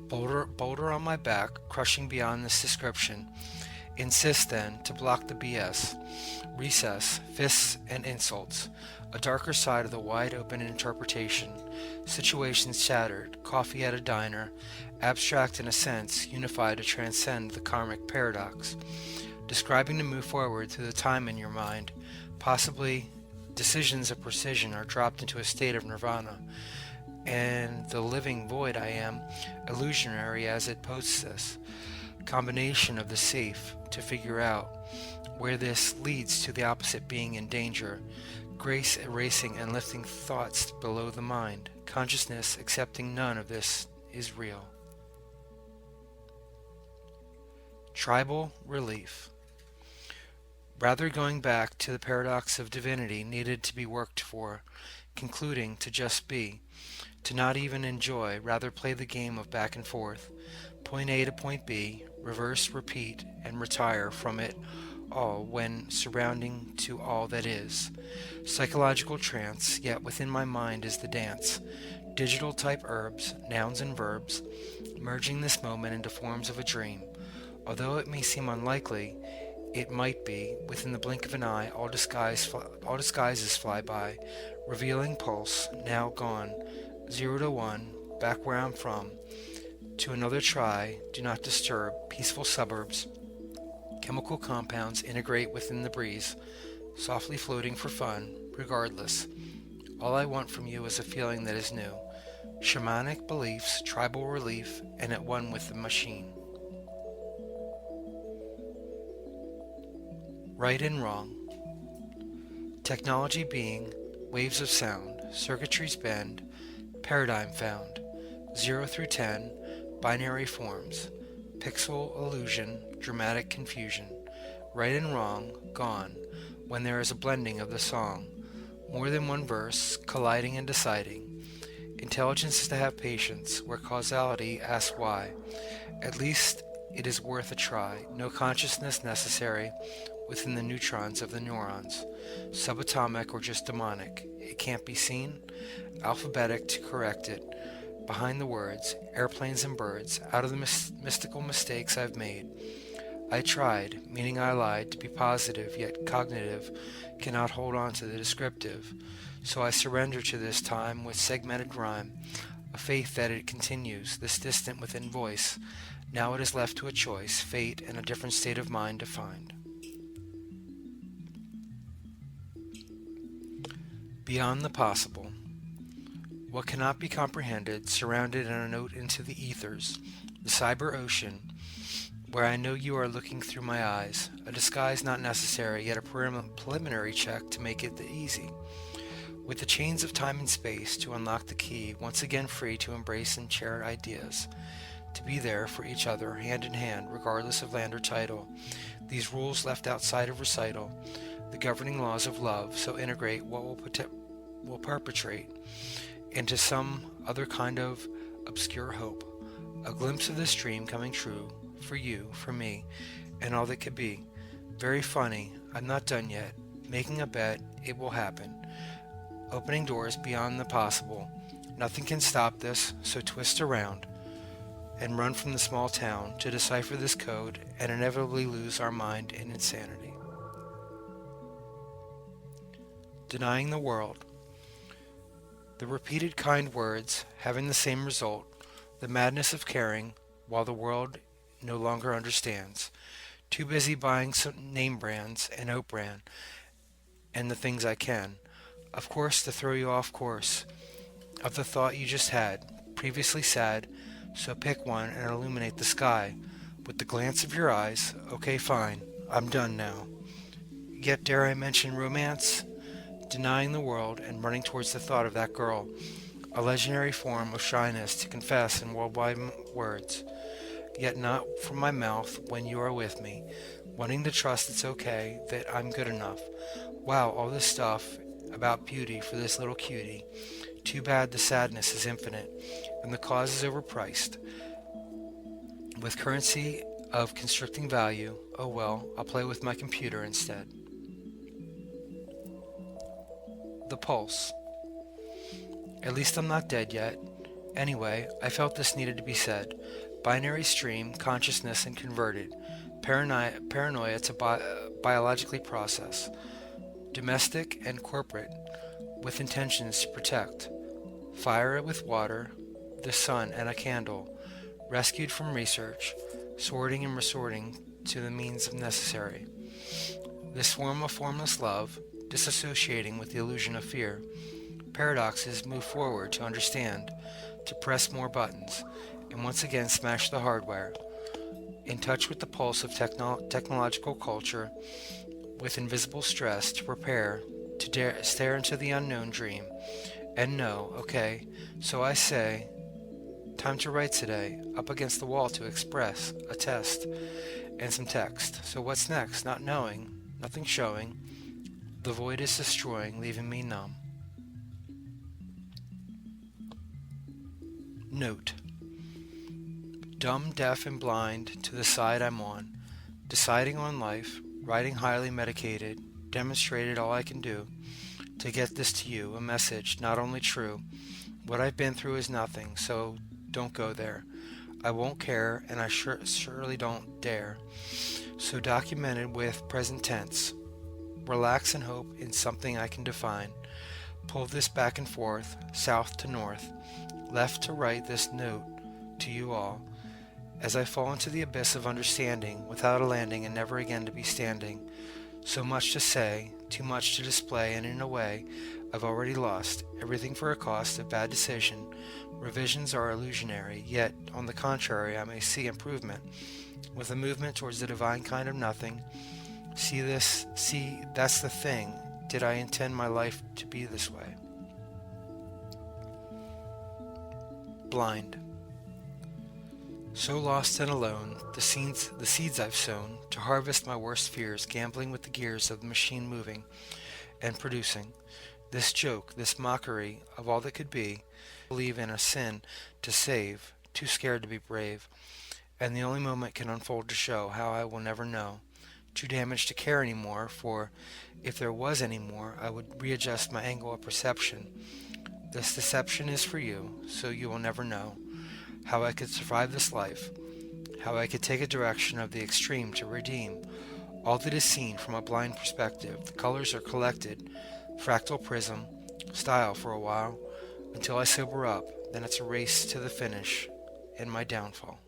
boulder on my back, crushing beyond this description. Insist then to block the BS, recess, fists, and insults, a darker side of the wide open interpretation, situations shattered, coffee at a diner, abstract in a sense, unified to transcend the karmic paradox, describing to move forward through the time in your mind, possibly decisions of precision are dropped into a state of nirvana, and the living void I am, illusionary as it posts this, combination of the safe to figure out where this leads to the opposite being in danger, grace erasing and lifting thoughts below the mind, consciousness accepting none of this is real. Tribal relief. Rather going back to the paradox of divinity needed to be worked for, concluding to just be, to not even enjoy, rather play the game of back and forth, point A to point B, reverse, repeat, and retire from it all when surrounding to all that is. Psychological trance, yet within my mind is the dance. Digital type herbs, nouns and verbs, merging this moment into forms of a dream. Although it may seem unlikely, it might be, within the blink of an eye, all disguises fly by, revealing pulse, now gone, 0 to 1, back where I'm from, to another try, do not disturb, peaceful suburbs, chemical compounds integrate within the breeze, softly floating for fun, regardless. All I want from you is a feeling that is new, shamanic beliefs, tribal relief, and at one with the machine. Right and wrong. Technology being, waves of sound, circuitries bend, paradigm found, 0 through 10, binary forms, pixel illusion, dramatic confusion, right and wrong, gone, when there is a blending of the song, more than one verse, colliding and deciding. Intelligence is to have patience, where causality asks why. At least it is worth a try, no consciousness necessary within the neutrons of the neurons, subatomic or just demonic. It can't be seen, alphabetic to correct it, behind the words, airplanes and birds, out of the mystical mistakes I've made. I tried, meaning I lied, to be positive, yet cognitive cannot hold on to the descriptive. So I surrender to this time with segmented rhyme, a faith that it continues, this distant within voice. Now it is left to a choice, fate, and a different state of mind to find. Beyond the possible. What cannot be comprehended, surrounded in a note into the ethers, the cyber ocean, where I know you are looking through my eyes, a disguise not necessary, yet a preliminary check to make it easy. With the chains of time and space to unlock the key, once again free to embrace and share ideas, to be there for each other, hand in hand, regardless of land or title. These rules left outside of recital, the governing laws of love, so integrate what will perpetrate into some other kind of obscure hope, a glimpse of this dream coming true, for you, for me, and all that could be. Very funny, I'm not done yet, making a bet, it will happen. Opening doors beyond the possible. Nothing can stop this, so twist around and run from the small town to decipher this code and inevitably lose our mind in insanity. Denying the world. The repeated kind words having the same result, the madness of caring while the world no longer understands. Too busy buying some name brands and oat brand and the things I can. Of course, to throw you off course of the thought you just had. previously sad, so pick one and illuminate the sky. With the glance of your eyes, okay, fine, I'm done now. Yet dare I mention romance? Denying the world and running towards the thought of that girl, a legendary form of shyness to confess in worldwide words, yet not from my mouth when you are with me, wanting to trust it's okay, that I'm good enough. Wow, all this stuff about beauty for this little cutie. Too bad the sadness is infinite, and the cause is overpriced. With currency of constricting value, oh well, I'll play with my computer instead. The pulse. At least I'm not dead yet. Anyway, I felt this needed to be said. Binary stream, consciousness, and converted. Paranoia to biologically process. Domestic and corporate, with intentions to protect. Fire it with water, the sun, and a candle. Rescued from research, sorting and resorting to the means of necessary. This form of formless love, disassociating with the illusion of fear. Paradoxes move forward to understand, to press more buttons, and once again smash the hardware. In touch with the pulse of technological culture, with invisible stress to prepare, to dare stare into the unknown dream, and know, okay, so I say, time to write today, up against the wall to express, a test, and some text. So what's next? Not knowing, nothing showing, the void is destroying, leaving me numb. Note. Dumb, deaf, and blind to the side I'm on, deciding on life, riding highly medicated, demonstrated all I can do to get this to you, a message not only true. What I've been through is nothing, so don't go there. I won't care, and I surely don't dare. So documented with present tense. Relax and hope in something I can define. Pull this back and forth, south to north, left to right this note to you all, as I fall into the abyss of understanding without a landing and never again to be standing. So much to say, too much to display, and in a way I've already lost everything for a cost of bad decision. Revisions are illusionary, yet on the contrary I may see improvement, with a movement towards the divine kind of nothing. See, that's the thing. Did I intend my life to be this way? Blind. So lost and alone, the seeds I've sown, to harvest my worst fears, gambling with the gears of the machine moving and producing. This joke, this mockery of all that could be, believe in a sin to save, too scared to be brave, and the only moment can unfold to show how I will never know. Too damaged to care anymore, for if there was any more, I would readjust my angle of perception. This deception is for you, so you will never know how I could survive this life, how I could take a direction of the extreme to redeem all that is seen from a blind perspective. The colors are collected, fractal prism, style for a while, until I sober up, then it's a race to the finish, and my downfall.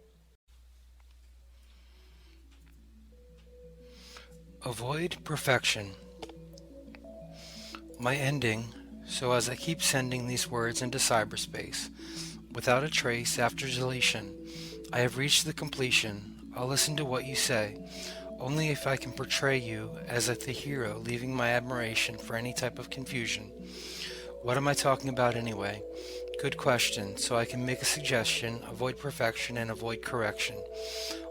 Avoid perfection. My ending, so as I keep sending these words into cyberspace, without a trace after deletion, I have reached the completion. I'll listen to what you say, only if I can portray you as the hero, leaving my admiration for any type of confusion. What am I talking about anyway? Good question, so I can make a suggestion, avoid perfection and avoid correction.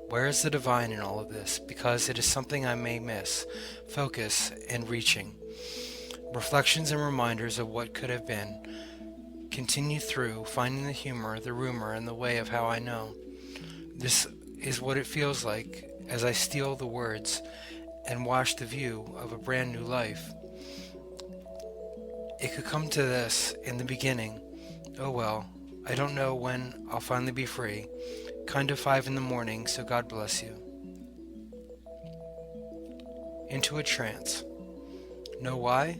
Where is the divine in all of this? Because it is something I may miss. Focus and reaching. Reflections and reminders of what could have been. Continue through, finding the humor, the rumor, and the way of how I know. This is what it feels like as I steal the words and watch the view of a brand new life. It could come to this in the beginning. Oh well, I don't know when I'll finally be free. Kind of 5 in the morning, so God bless you. Into a trance. Know why?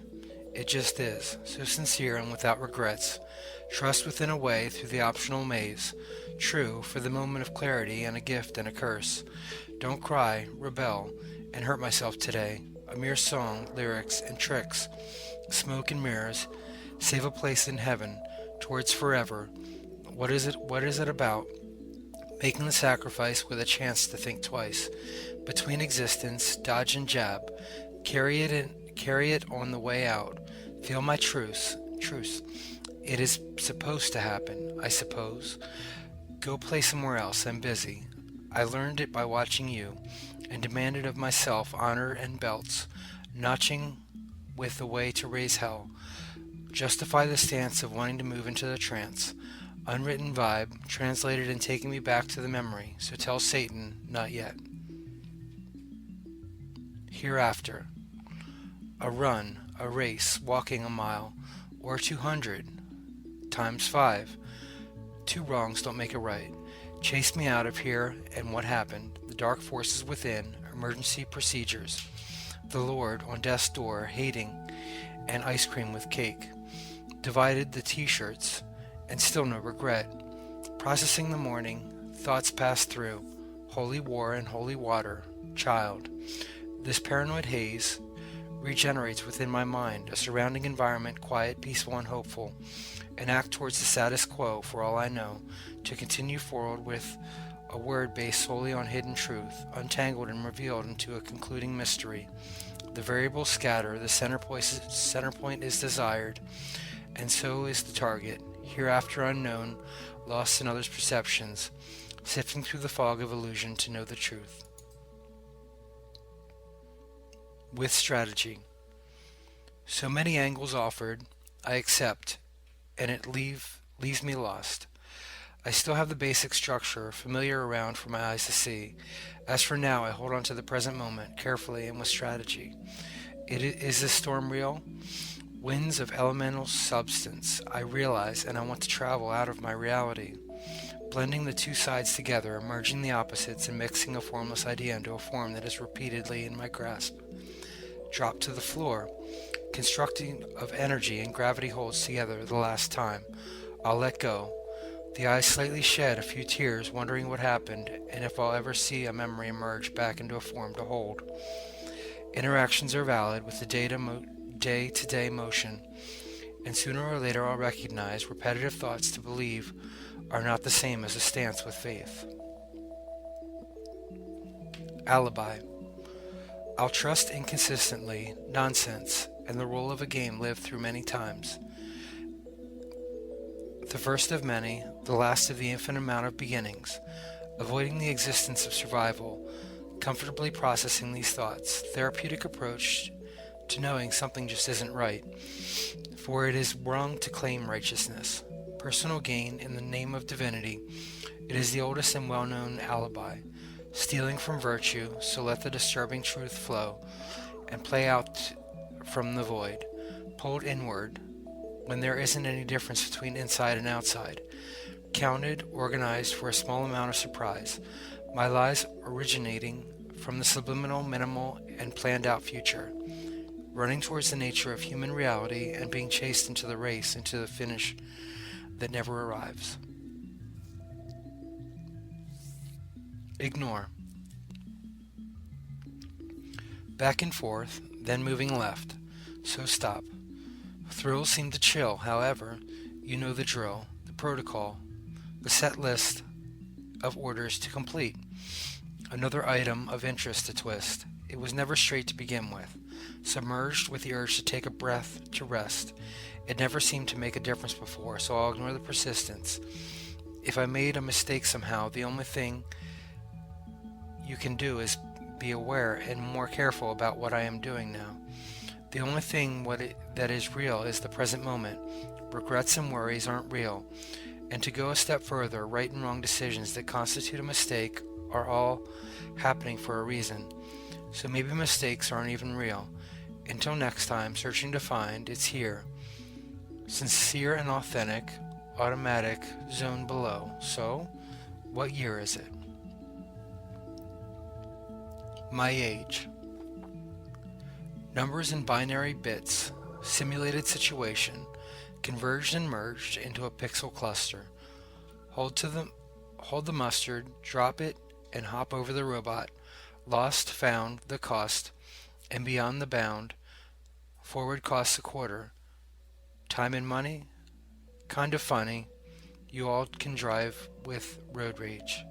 It just is, so sincere and without regrets. Trust within a way through the optional maze. True, for the moment of clarity and a gift and a curse. Don't cry, rebel, and hurt myself today. A mere song, lyrics, and tricks. Smoke and mirrors. Save a place in heaven, towards forever. What is it about? Making the sacrifice with a chance to think twice. Between existence, dodge and jab. Carry it on the way out. Feel my truce. It is supposed to happen, I suppose. Go play somewhere else. I'm busy. I learned it by watching you, and demanded of myself honor and belts, notching with the way to raise hell. Justify the stance of wanting to move into the trance. Unwritten vibe, translated and taking me back to the memory. So tell Satan, not yet. Hereafter. A run, a race, walking a mile, or 200, times 5. Two wrongs don't make a right. Chase me out of here, and what happened? The dark forces within, emergency procedures. The Lord on death's door, hating, and ice cream with cake. Divided the t-shirts, and still no regret. Processing the morning, thoughts pass through. Holy war and holy water, child. This paranoid haze regenerates within my mind, a surrounding environment quiet, peaceful, and hopeful. An act towards the status quo, for all I know, to continue forward with a word based solely on hidden truth, untangled and revealed into a concluding mystery. The variables scatter, the center point is desired, and so is the target, hereafter unknown, lost in others' perceptions, sifting through the fog of illusion to know the truth. With strategy. So many angles offered, I accept, and it leaves me lost. I still have the basic structure, familiar around for my eyes to see. As for now, I hold on to the present moment, carefully and with strategy. Is this storm real? Winds of elemental substance, I realize, and I want to travel out of my reality. Blending the two sides together, merging the opposites, and mixing a formless idea into a form that is repeatedly in my grasp. Drop to the floor, constructing of energy and gravity holds together the last time. I'll let go. The eyes slightly shed a few tears, wondering what happened, and if I'll ever see a memory emerge back into a form to hold. Interactions are valid with the day-to-day motion, and sooner or later I'll recognize repetitive thoughts to believe are not the same as a stance with faith. Alibi. I'll trust inconsistently, nonsense, and the role of a game lived through many times. The first of many, the last of the infinite amount of beginnings, avoiding the existence of survival, comfortably processing these thoughts, therapeutic approach to knowing something just isn't right, for it is wrong to claim righteousness. Personal gain in the name of divinity, it is the oldest and well-known alibi. Stealing from virtue, so let the disturbing truth flow, and play out from the void, pulled inward, when there isn't any difference between inside and outside. Counted, organized for a small amount of surprise. My lies originating from the subliminal, minimal, and planned out future. Running towards the nature of human reality and being chased into the race, into the finish that never arrives. Ignore. Back and forth, then moving left. So stop. Thrills seem to chill, however, you know the drill, the protocol, the set list of orders to complete. Another item of interest to twist. It was never straight to begin with. Submerged with the urge to take a breath to rest. It never seemed to make a difference before, so I'll ignore the persistence. If I made a mistake somehow, the only thing you can do is be aware and more careful about what I am doing now. The only thing that is real is the present moment. Regrets and worries aren't real. And to go a step further, right and wrong decisions that constitute a mistake are all happening for a reason. So maybe mistakes aren't even real. Until next time, searching to find, it's here. Sincere and authentic, automatic, zone below. So, what year is it? My age. Numbers in binary bits, simulated situation, converged and merged into a pixel cluster. Hold the mustard, drop it, and hop over the robot. Lost, found, the cost, and beyond the bound. Forward costs a quarter. Time and money? Kind of funny. You all can drive with road rage.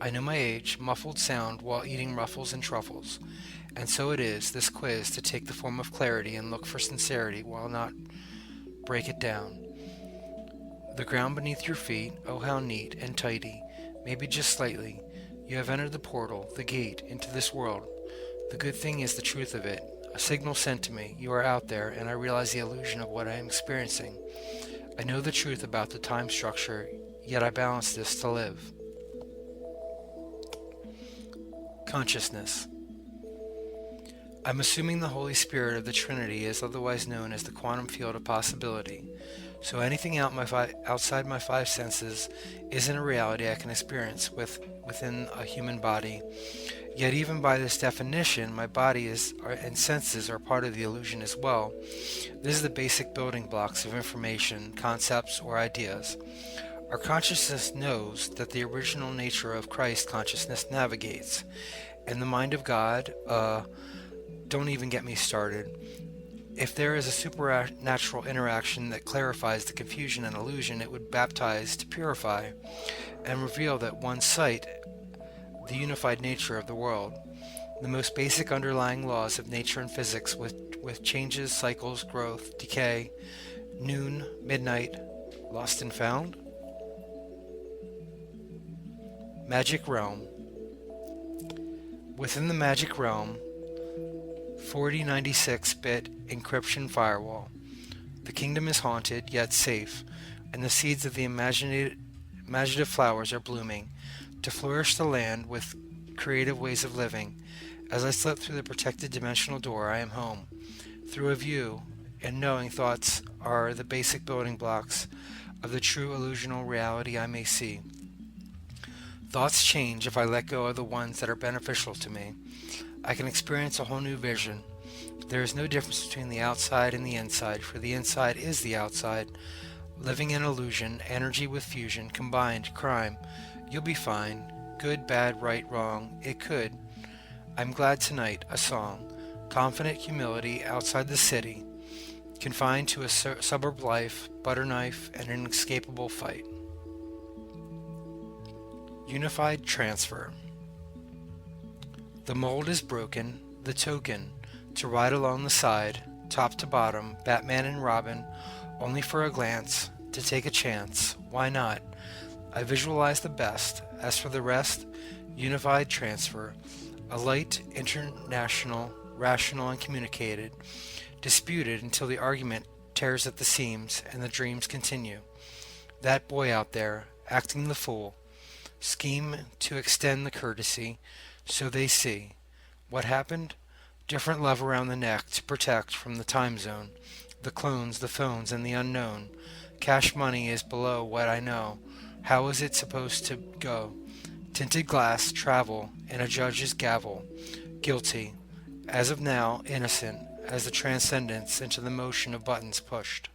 I know my age, muffled sound while eating ruffles and truffles. And so it is, this quiz, to take the form of clarity and look for sincerity while not break it down. The ground beneath your feet, oh how neat and tidy, maybe just slightly. You have entered the portal, the gate, into this world. The good thing is the truth of it. A signal sent to me, you are out there, and I realize the illusion of what I am experiencing. I know the truth about the time structure, yet I balance this to live. Consciousness. I'm assuming the Holy Spirit of the Trinity is otherwise known as the quantum field of possibility. So anything outside my five senses isn't a reality I can experience within a human body. Yet even by this definition, my body and senses are part of the illusion as well. This is the basic building blocks of information, concepts, or ideas. Our consciousness knows that the original nature of Christ consciousness navigates. And the mind of God, don't even get me started. If there is a supernatural interaction that clarifies the confusion and illusion, it would baptize to purify and reveal that one sight the unified nature of the world, the most basic underlying laws of nature and physics with changes, cycles, growth, decay, noon, midnight, lost and found. Magic Realm. Within the Magic Realm, 4096-bit encryption firewall. The kingdom is haunted, yet safe, and the seeds of the imaginative flowers are blooming, to flourish the land with creative ways of living. As I slip through the protected dimensional door, I am home. Through a view and knowing thoughts are the basic building blocks of the true illusional reality I may see. Thoughts change if I let go of the ones that are beneficial to me. I can experience a whole new vision. There is no difference between the outside and the inside, for the inside is the outside. Living in illusion, energy with fusion, combined, crime. You'll be fine. Good, bad, right, wrong. It could. I'm glad tonight. A song. Confident humility outside the city. Confined to a suburb life, butter knife, and an inescapable fight. Unified transfer. The mold is broken. The token. To ride along the side, top to bottom, Batman and Robin, only for a glance, to take a chance. Why not? I visualize the best. As for the rest, unified transfer. A light, international, rational, and communicated. Disputed until the argument tears at the seams and the dreams continue. That boy out there, acting the fool. Scheme to extend the courtesy, so they see. What happened? Different love around the neck to protect from the time zone. The clones, the phones, and the unknown. Cash money is below what I know. How is it supposed to go? Tinted glass, travel, and a judge's gavel. Guilty. As of now, innocent, as the transcendence into the motion of buttons pushed.